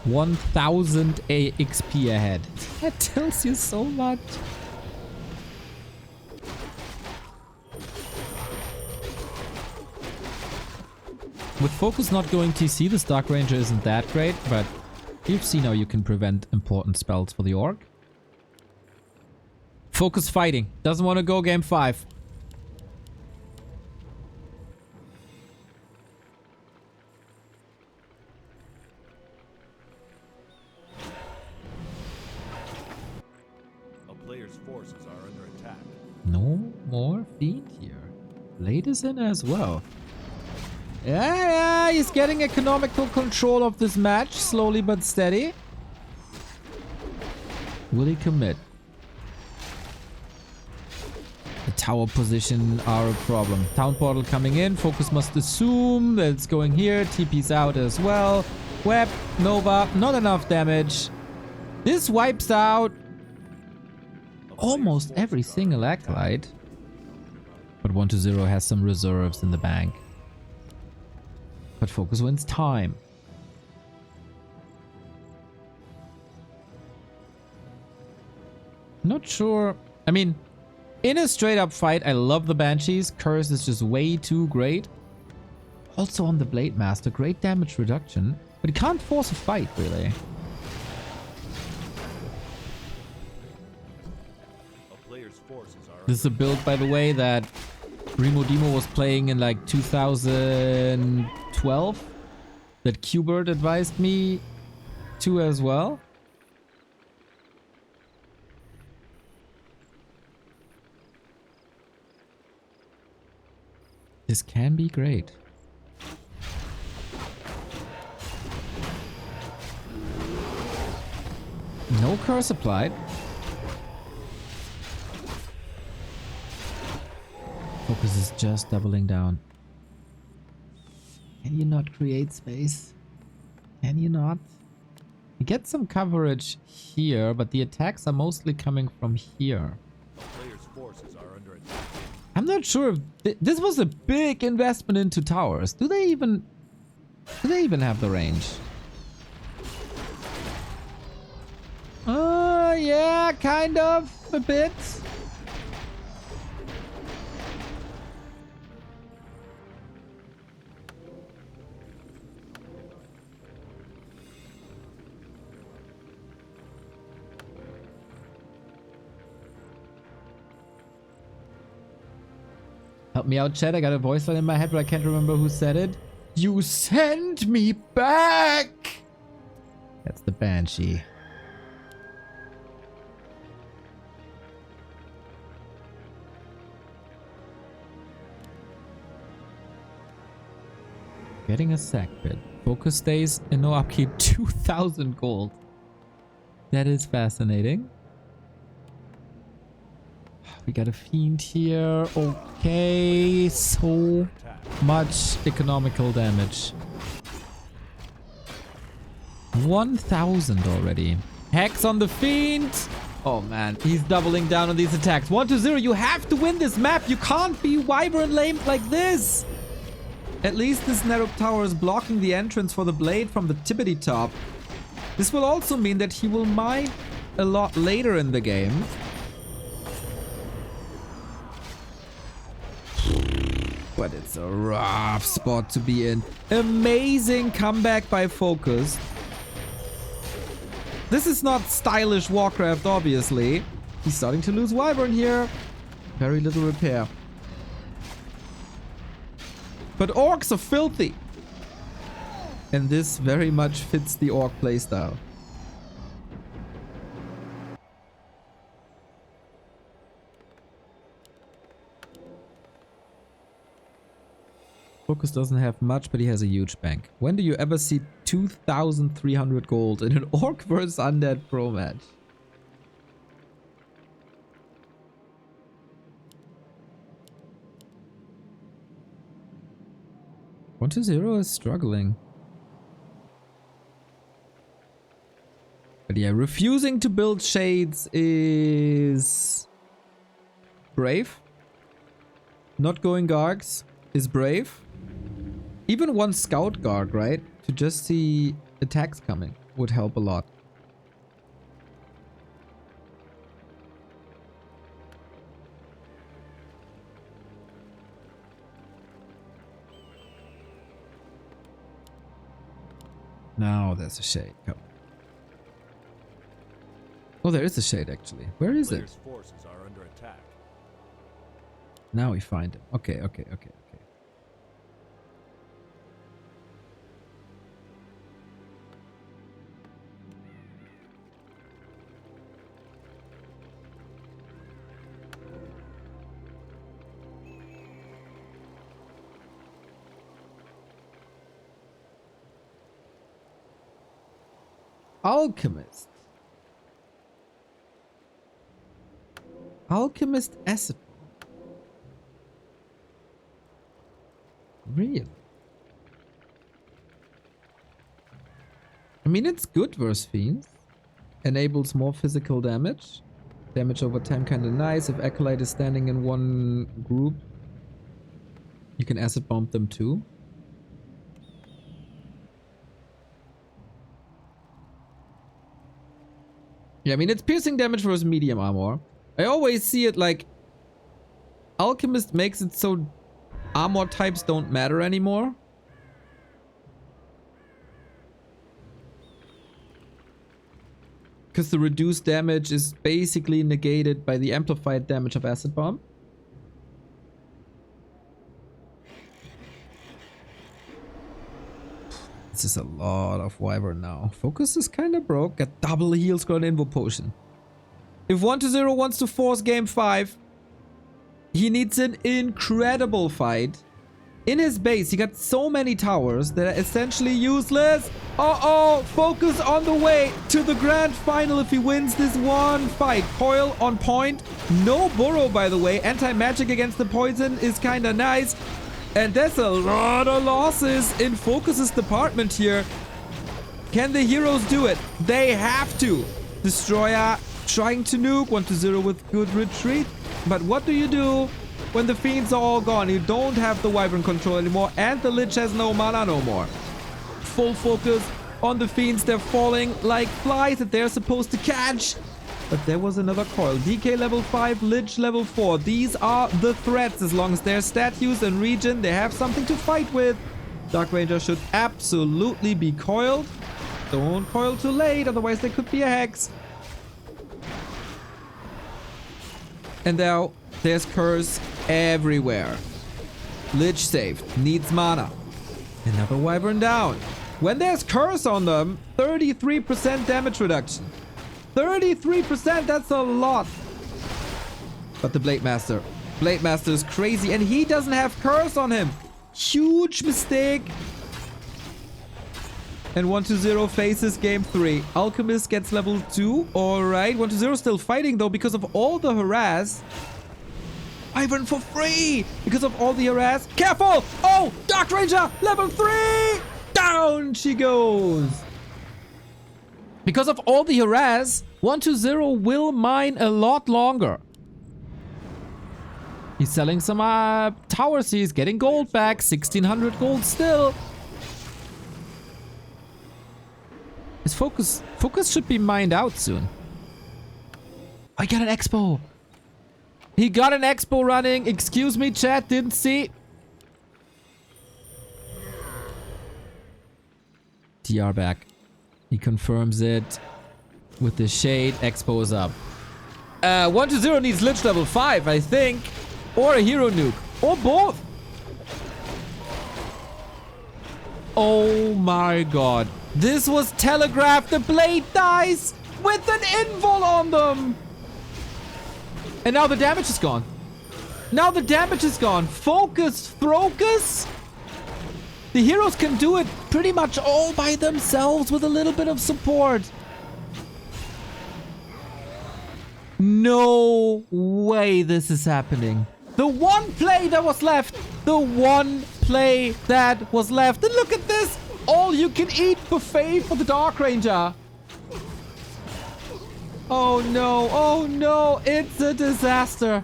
A: 1000 XP ahead. That tells you so much. With FoCuS not going TC, this Dark Ranger isn't that great, but you've seen how you can prevent important spells for the Orc. FoCuS fighting. Doesn't want to go game 5.
B: A player's forces are under attack.
A: No more Fiend here. Blade is in as well. Yeah, he's getting economical control of this match, slowly but steady. Will he commit? The tower position are a problem. Town portal coming in. FoCuS must assume that it's going here. TP's out as well. Web, Nova, not enough damage. This wipes out
B: A player's
A: almost
B: forces
A: every
B: are
A: single
B: under attack.
A: acolyte. But 1-0 has some reserves in the bank. But FoCuS wins time. Not sure. I mean, in a straight up fight, I love the Banshees. Curse is just way too great. Also on the Blade Master, great damage reduction. But he can't force a fight, really.
B: A player's forces are
A: This is a build, by the way, that Remo Demo was playing in like 2012. That Qbert advised me to as well. This can be great. No curse applied. FoCuS is just doubling down. Can you not create space? Can you not? You get some coverage here, but the attacks are mostly coming from here.
B: a player's forces are under attack.
A: I'm not sure if this was a big investment into towers. Do they even have the range? Yeah, kind of a bit. Help me out, chat. I got a voice line in my head, but I can't remember who said it. You send me back! That's the Banshee. Getting a sack bid. FoCuS stays and no upkeep. 2,000 gold. That is fascinating. We got a Fiend here. Okay. So much economical damage. 1,000 already. Hex on the Fiend. Oh man, he's doubling down on these attacks. 1-0. You have to win this map. You can't be Wyvern lame like this. At least this narrow tower is blocking the entrance for the blade from the tippity top. This will also mean that he will mine a lot later in the game. But it's a rough spot to be in. Amazing comeback by FoCuS. This is not stylish Warcraft, obviously. He's starting to lose Wyvern here. Very little repair. But orcs are filthy. And this very much fits the orc playstyle. FoCuS doesn't have much, but he has a huge bank. When do you ever see 2,300 gold in an orc versus undead pro match? One to zero is struggling. But yeah, refusing to build shades is brave. Not going Gargs is brave. Even one scout Garg, right? To just see attacks coming would help a lot. Now there's a shade. Come. Oh, there is a shade actually. Where is it?
B: Forces are under attack.
A: Now we find him. Okay. Alchemist. Alchemist acid. Really? I mean, it's good versus Fiends. enables more physical damage. Damage over time kind of nice. If Acolyte is standing in one group, you can acid bomb them too. Yeah, I mean, it's piercing damage versus medium armor. I always see it like Alchemist makes it so armor types don't matter anymore. Because the reduced damage is basically negated by the amplified damage of Acid Bomb. This is a lot of Wyvern now. FoCuS is kind of broke. Got double heal scroll and Invo Potion. If 1-0 wants to force game 5, he needs an incredible fight. In his base, he got so many towers that are essentially useless. Uh-oh, FoCuS on the way to the grand final if he wins this one fight. Coil on point. No burrow, by the way. Anti-magic against the poison is kind of nice. And there's a lot of losses in FoCuS's department here. Can the heroes do it? They have to. Destroyer trying to nuke. 1-0 with good retreat. But what do you do when the fiends are all gone? You don't have the Wyvern control anymore, and the Lich has no mana no more. Full focus on the fiends. They're falling like flies that they're supposed to catch. But there was another coil. DK level 5, Lich level 4. These are the threats. As long as they're statues and region, they have something to fight with. Dark Ranger should absolutely be coiled. Don't coil too late, otherwise there could be a hex. And now there's curse everywhere. Lich saved. Needs mana. Another Wyvern down. When there's curse on them, 33% damage reduction. 33%, that's a lot. But the Blade Master. Blade Master is crazy and he doesn't have curse on him. Huge mistake. And 1-0 faces game 3. Alchemist gets level 2. Alright, 1-0 still fighting though because of all the harass. Wyvern for free! Because of all the harass. Careful! Oh! Dark Ranger! Level 3! Down she goes! Because of all the harass, 1-0 will mine a lot longer. He's selling some towers. He's getting gold back. 1600 gold still. His FoCuS should be mined out soon. I got an expo. He got an expo running. Excuse me, chat. Didn't see. TR back. He confirms it with the shade. Expo is up. 1-0 needs Lich level 5, I think. Or a hero nuke. Or both. Oh my god. This was telegraphed. The blade dies with an invul on them. And now the damage is gone. Now the damage is gone. FoCuS, FoCuS. The heroes can do it pretty much all by themselves with a little bit of support. No way this is happening. The one play that was left. The one play that was left. And look at this. All you can eat buffet for the Dark Ranger. Oh no. Oh no. It's a disaster.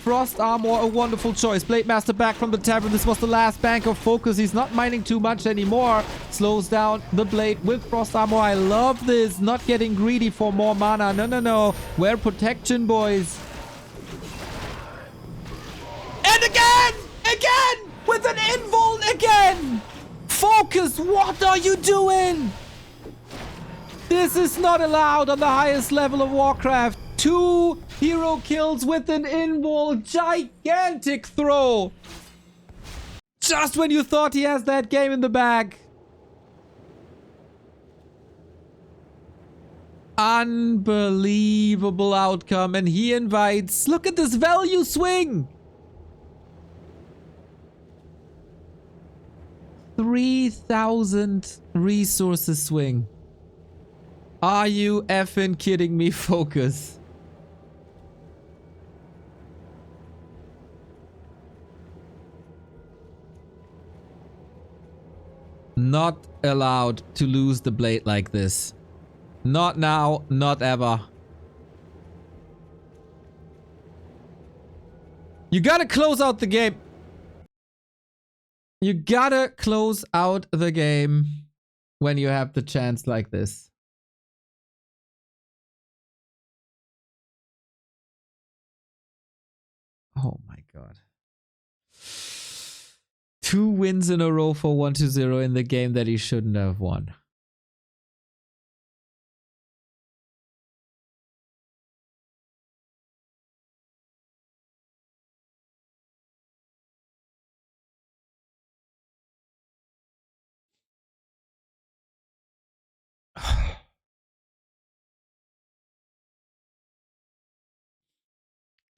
A: Frost Armor, a wonderful choice. Blade Master back from the tavern. This was the last bank of FoCuS. He's not mining too much anymore. Slows down the blade with Frost Armor. I love this. Not getting greedy for more mana. No, no, no. Wear protection, boys. And again! Again! With an invul again! FoCuS, what are you doing? This is not allowed on the highest level of Warcraft. 2 hero kills with an invul. Gigantic throw. Just when you thought he has that game in the bag. Unbelievable outcome. And he invites... Look at this value swing. 3,000 resources swing. Are you effing kidding me, FoCuS? Not allowed to lose the blade like this. Not now, not ever. You gotta close out the game. You gotta close out the game when you have the chance like this. Oh my god. 2 wins in a row for 1-0 in the game that he shouldn't have won.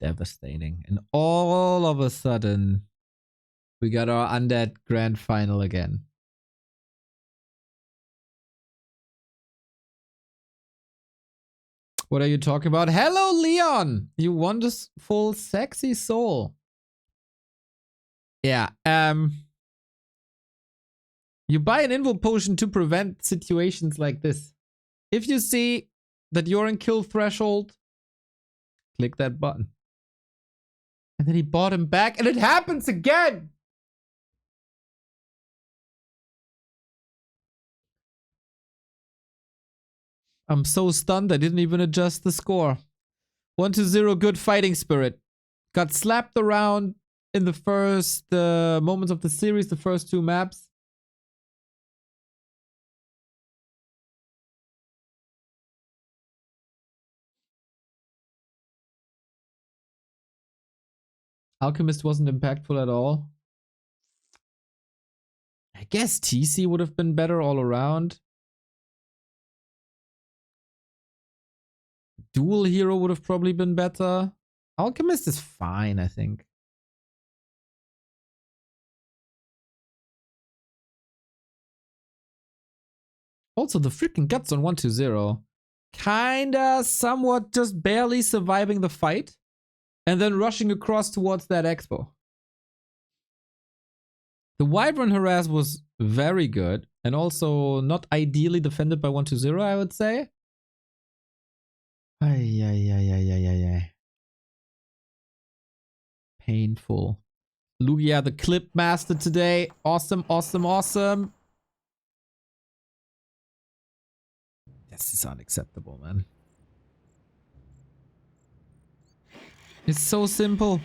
A: Devastating. And all of a sudden, we got our undead grand final again. What are you talking about? Hello, Leon! You wonderful, sexy soul. Yeah, you buy an invul potion to prevent situations like this. If you see that you're in kill threshold, click that button. And then he bought him back, and it happens again! I'm so stunned I didn't even adjust the score. 1-0, good fighting spirit. Got slapped around in the first moments of the series, the first 2 maps. Alchemist wasn't impactful at all. I guess TC would have been better all around. Dual hero would have probably been better. Alchemist is fine, I think. Also, the freaking guts on 1-0. Kinda, somewhat, just barely surviving the fight. And then rushing across towards that expo. The Wyvern harass was very good. And also not ideally defended by 1-0, I would say. Ay. Painful. Lugia, the clip master today. Awesome, awesome, awesome. This is unacceptable, man. It's so simple.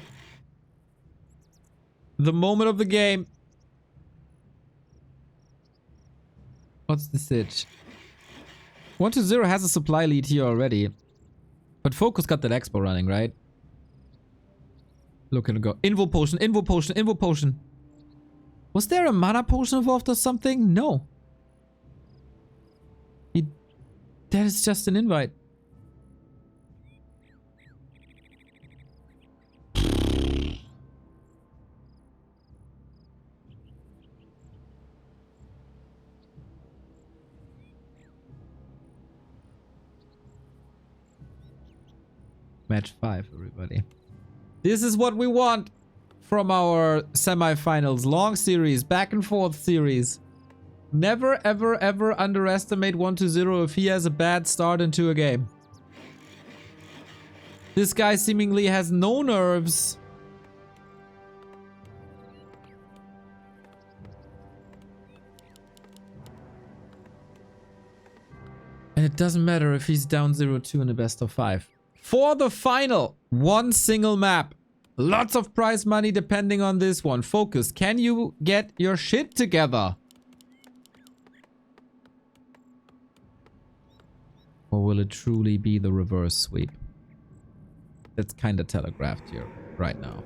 A: The moment of the game. What's the sitch? 1-0 has a supply lead here already. But FoCuS got that expo running, right? Look at him go. Invul potion, invul potion, invul potion. Was there a mana potion involved or something? No. That is just an invite. Match 5, everybody. This is what we want from our semifinals. Long series, back and forth series. Never, ever, ever underestimate 1-0 if he has a bad start into a game. This guy seemingly has no nerves. And it doesn't matter if he's down 0-2 in the best of 5. For the final, 1 single map. Lots of prize money depending on this one. FoCuS, can you get your shit together? Or will it truly be the reverse sweep? That's kind of telegraphed here right now.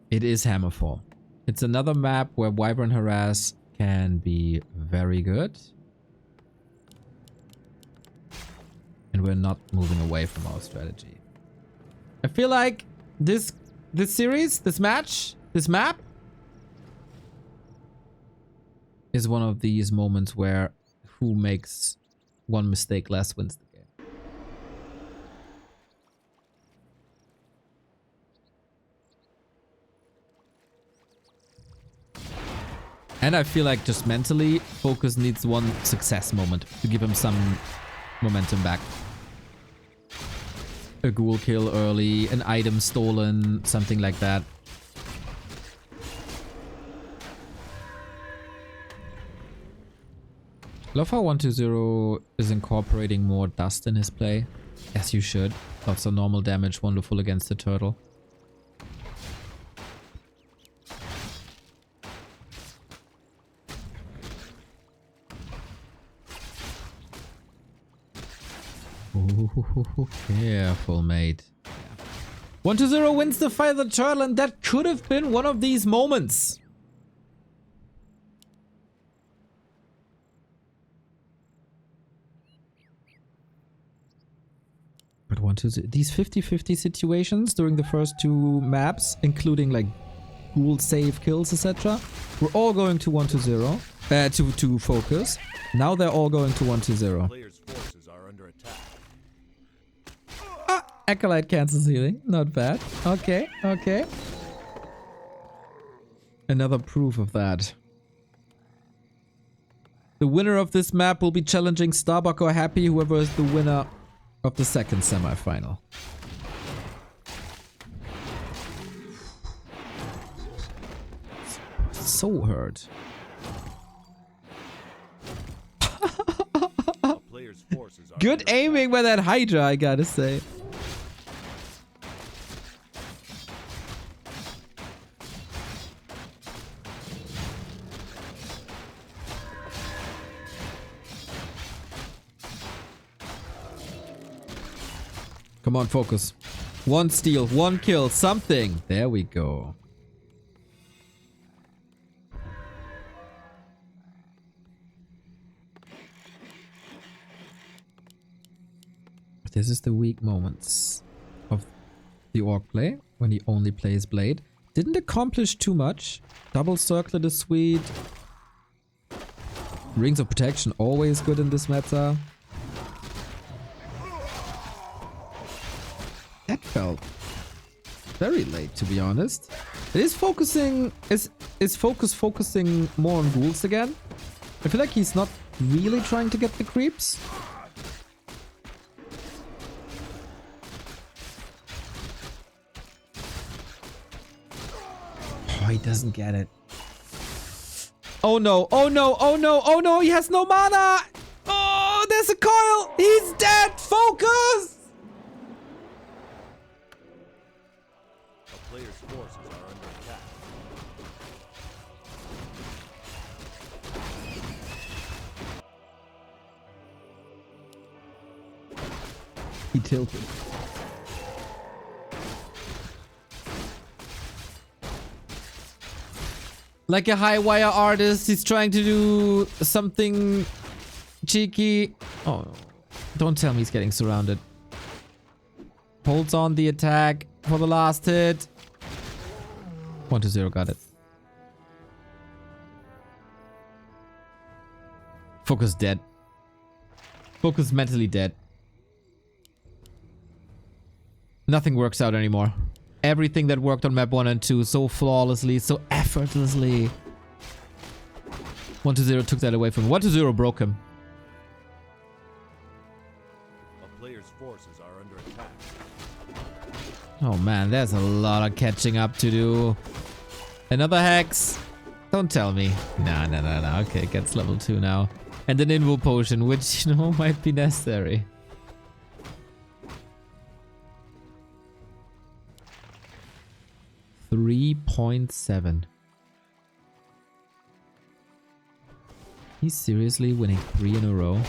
A: It is Hammerfall. It's another map where Wyvern Harass can be very good. And we're not moving away from our strategy. I feel like this series, this match, this map is one of these moments where who makes one mistake less wins the game. And I feel like just mentally, FoCuS needs one success moment to give him some momentum back. A ghoul kill early, an item stolen, something like that. Love how 120 is incorporating more dust in his play. As you should. Lots of normal damage, wonderful against the turtle. Ooh, careful, mate. 120 wins the fight of the turtle, and that could have been one of these moments. But 120, these 50-50 situations during the first two maps, including like ghoul save kills, etc., were all going to 120, to FoCuS. Now they're all going to 120.
B: Players' forces are under attack.
A: Acolyte cancels healing. Not bad. Okay, okay. Another proof of that. The winner of this map will be challenging Starbuck or Happy, whoever is the winner of the second semifinal. So hurt.
B: Players' forces are
A: Good
B: under
A: aiming by that Hydra, I gotta say. Come on, FoCuS. One steal, one kill, something. There we go. This is the weak moments of the orc play, when he only plays Blade. Didn't accomplish too much. Double circlet is sweet. Rings of Protection always good in this meta. That felt very late, to be honest. It is focusing... Is FoCuS focusing more on ghouls again? I feel like he's not really trying to get the creeps. Oh, he doesn't get it. Oh no, oh no, oh no, oh no, he has no mana! Oh, there's a coil! He's dead! FoCuS!
B: A player's forces are under attack.
A: He tilted. Like a high wire artist, he's trying to do something cheeky. Oh, don't tell me he's getting surrounded. Holds on the attack for the last hit. 120 got it. FoCuS dead. FoCuS mentally dead. Nothing works out anymore. Everything that worked on map 1 and 2 so flawlessly, so effortlessly. 120 took that away from him. 120 broke him.
B: A player's forces are under attack.
A: Oh man, there's a lot of catching up to do. Another hex. Don't tell me. Nah. Okay, gets level 2 now. And an invo potion, which, you know, might be necessary. $3.7. He's seriously winning 3 in a row.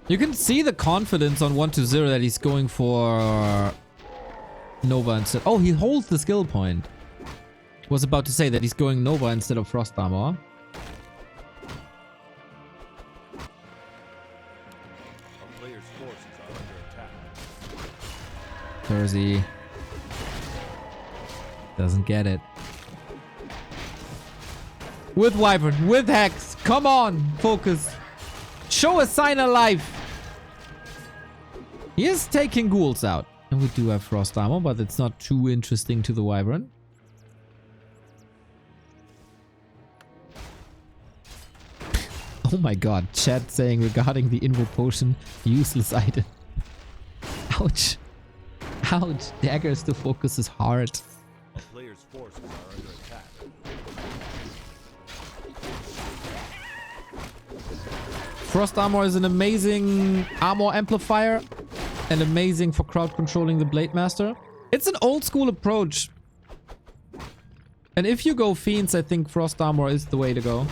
A: You can see the confidence on 120 that he's going for Nova instead. Oh, he holds the skill point. Was about to say that he's going Nova instead of Frost Armor.
B: A player's forces are under attack.
A: Jersey doesn't get it. With Wyvern, with Hex. Come on, FoCuS. Show a sign of life. He is taking ghouls out. And we do have frost armor, but it's not too interesting to the Wyvern. Oh my god, chat saying regarding the Invo Potion, useless item. Ouch. Ouch. Daggers to FoCuS is hard.
B: A player's forces are under attack.
A: Frost armor is an amazing armor amplifier and amazing for crowd controlling the Blade Master. It's an old school approach. And if you go Fiends, I think Frost armor is the way to go.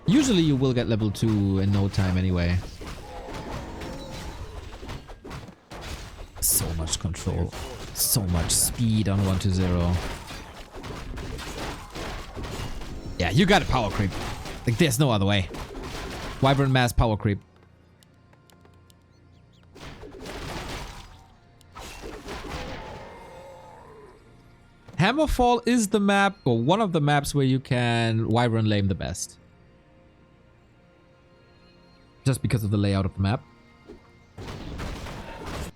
A: Usually you will get level 2 in no time anyway. So much control. So much speed on 1-0. Yeah, you got a power creep. Like, there's no other way. Wyvern mass power creep. Hammerfall is the map, or one of the maps where you can Wyvern lame the best. Just because of the layout of the map.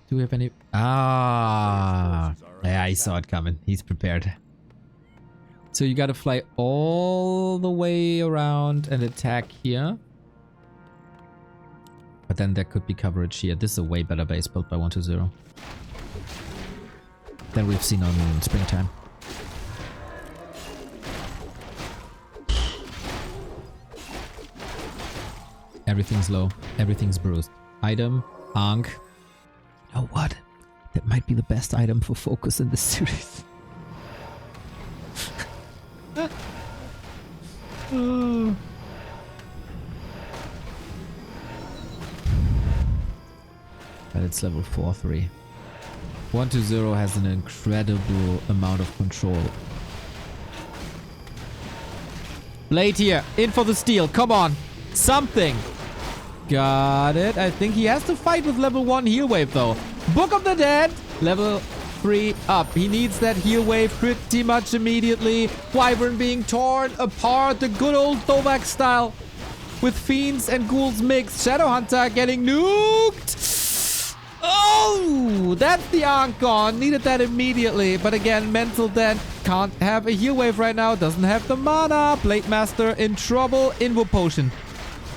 A: Do we have any... Ah. Yeah, I saw it coming. He's prepared. So you gotta fly all the way around and attack here. But then there could be coverage here. This is a way better base built by 1-0 than we've seen on Springtime. Everything's low. Everything's bruised. Item. Ankh. You know what? That might be the best item for FoCuS in this series. But it's level 4-3. 1-0 has an incredible amount of control. Blade here. In for the steal. Come on. Something. Got it. I think he has to fight with level 1 heal wave though. Book of the Dead. Level 3 up. He needs that heal wave pretty much immediately. Wyvern being torn apart. The good old throwback style. With Fiends and Ghouls mixed. Shadowhunter getting nuked. Oh! That's the Ankh gone. Needed that immediately. But again, Mental Dead. Can't have a heal wave right now. Doesn't have the mana. Blade Master in trouble. Invo Potion.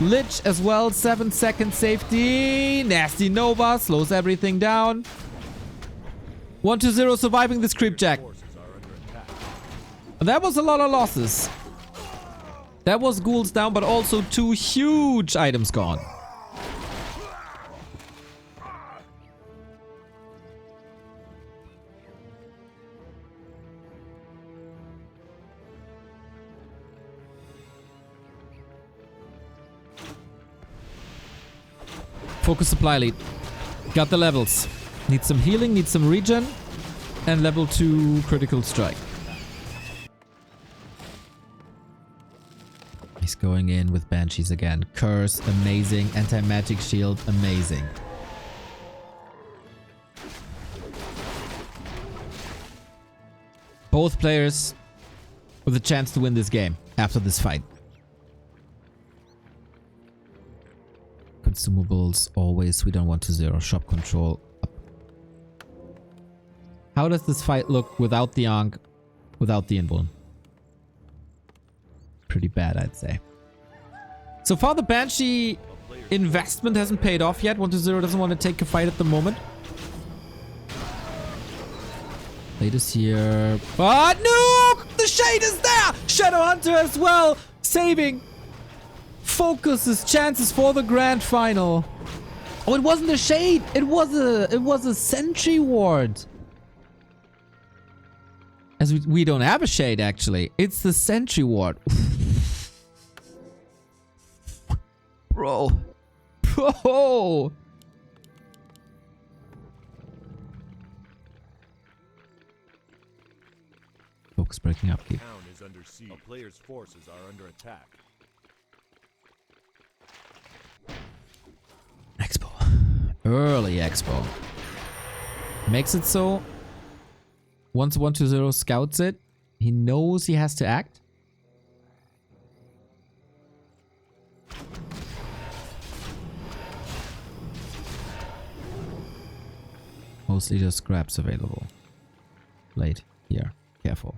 A: Lich as well. 7-second safety. Nasty Nova. Slows everything down. 1-0 surviving this creep jack. That was a lot of losses. That was ghouls down, but also 2 huge items gone. FoCuS supply lead. Got the levels. Need some healing, need some regen, and level 2 critical strike. He's going in with Banshees again. Curse, amazing. Anti-magic shield, amazing. Both players with a chance to win this game after this fight. Consumables, always. We don't want to 0. Shop control. Up. How does this fight look without the Ankh, without the Invuln? Pretty bad, I'd say. So far, the Banshee investment hasn't paid off yet. 1-0 doesn't want to take a fight at the moment. Latest here. But no! The Shade is there! Shadowhunter as well! Saving FoCuS's chances for the grand final. Oh, it wasn't a Shade! It was a Sentry Ward. As we don't have a Shade, actually. It's the Sentry Ward. Bro. Bro. FoCuS breaking up. Keep.
B: Town is under siege. A player's forces are under attack.
A: Expo. Early Expo. Makes it so Once 120 scouts it, he knows he has to act. Mostly just scraps available. Late here. Careful.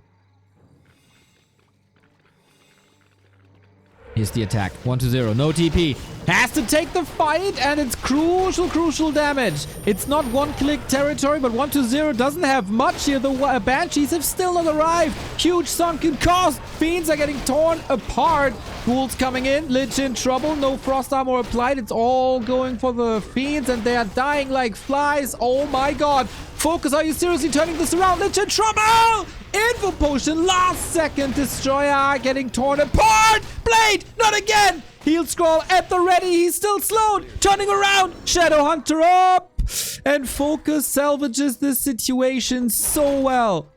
A: Here's the attack. 120. No TP. Has to take the fight, and it's crucial damage. It's not one-click territory, but 120 doesn't have much here. The Banshees have still not arrived. Huge sunken cost. Fiends are getting torn apart. Ghouls coming in. Lich in trouble. No frost armor applied. It's all going for the Fiends, and they are dying like flies. Oh my god. FoCuS, are you seriously turning this around? Lich in trouble! Info potion, last second destroyer getting torn apart. Blade, not again. Heal scroll at the ready. He's still slowed. Turning around. Shadow Hunter up. And FoCuS salvages this situation so well.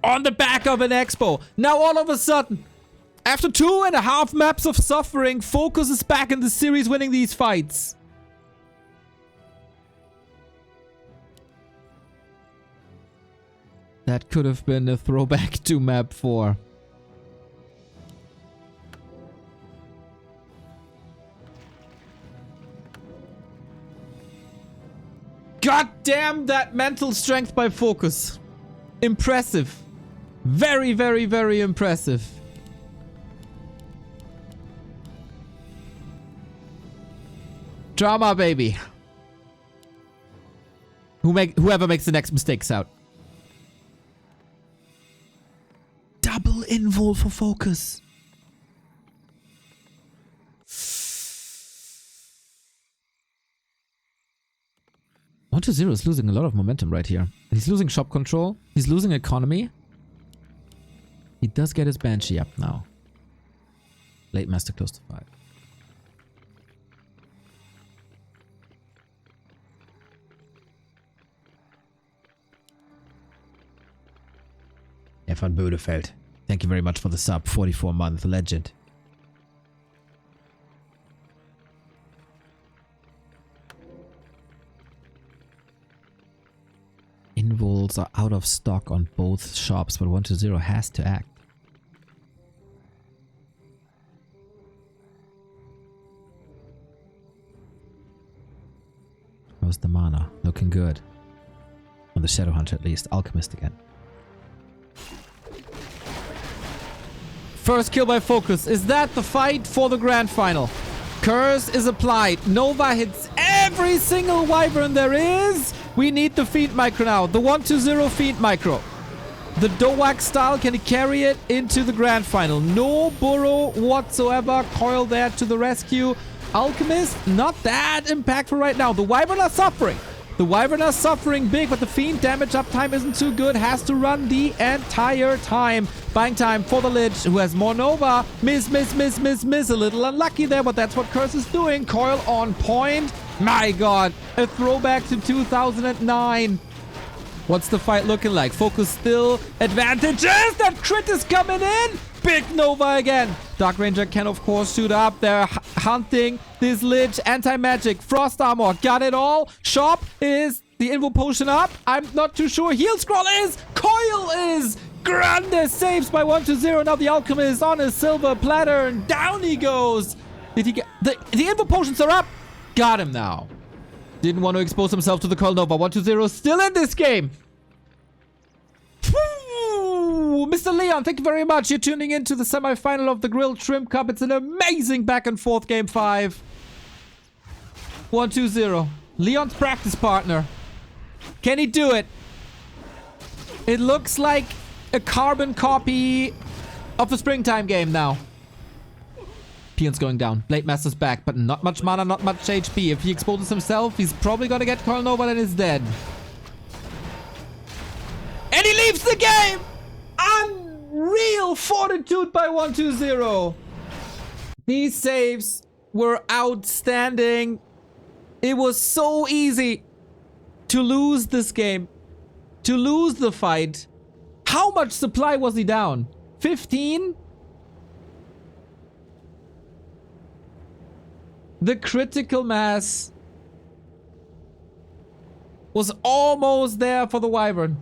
A: On the back of an expo. Now all of a sudden, after 2.5 maps of suffering, FoCuS is back in the series winning these fights. That could have been a throwback to map 4. God damn that mental strength by FoCuS. Impressive. Very, very, very impressive. Drama, baby. Whoever makes the next mistakes out. Double invul for FoCuS. One to zero is losing a lot of momentum right here. He's losing shop control. He's losing economy. He does get his Banshee up now. Late Master close to 5. Van Bodefeld. Thank you very much for the sub. 44-month legend. Invuls are out of stock on both shops, but 120 has to act. How's the mana? Looking good. On the Shadow Hunter at least. Alchemist again. First kill by FoCuS. Is that the fight for the grand final? Curse is applied. Nova hits every single wyvern there is. We need the Fiend Micro now. The 120 Fiend Micro. The Doak style, can he carry it into the grand final? No burrow whatsoever. Coil there to the rescue. Alchemist, not that impactful right now. The wyvern are suffering. The wyvern are suffering big, but the Fiend damage uptime isn't too good. Has to run the entire time. Buying time for the Lich, who has more Nova. Miss. A little unlucky there, but that's what Curse is doing. Coil on point. My god, a throwback to 2009. What's the fight looking like? FoCuS still advantages. That crit is coming in. Big Nova again. Dark Ranger can, of course, shoot up. They're hunting this Lich. Anti-magic. Frost armor. Got it all. Shop is the Invo Potion up. I'm not too sure. Heal Scroll is. Coil is. Grande saves by 120. Now the Alchemist on a silver platter. And down he goes. Did he get... The Invo Potions are up. Got him now. Didn't want to expose himself to the Coil Nova. 120 still in this game. Mr. Leon, thank you very much. You're tuning into the semi-final of the Grilled Shrimp Cup. It's an amazing back and forth game 5. 120. Leon's practice partner. Can he do it? It looks like a carbon copy of the springtime game now. Peon's going down. Blade Master's back, but not much mana, not much HP. If he exposes himself, he's probably gonna get Coil Nova and is dead. And he leaves the game! Unreal fortitude by 120. These saves were outstanding. It was so easy to lose this game. To lose the fight. How much supply was he down? 15? The critical mass was almost there for the wyvern.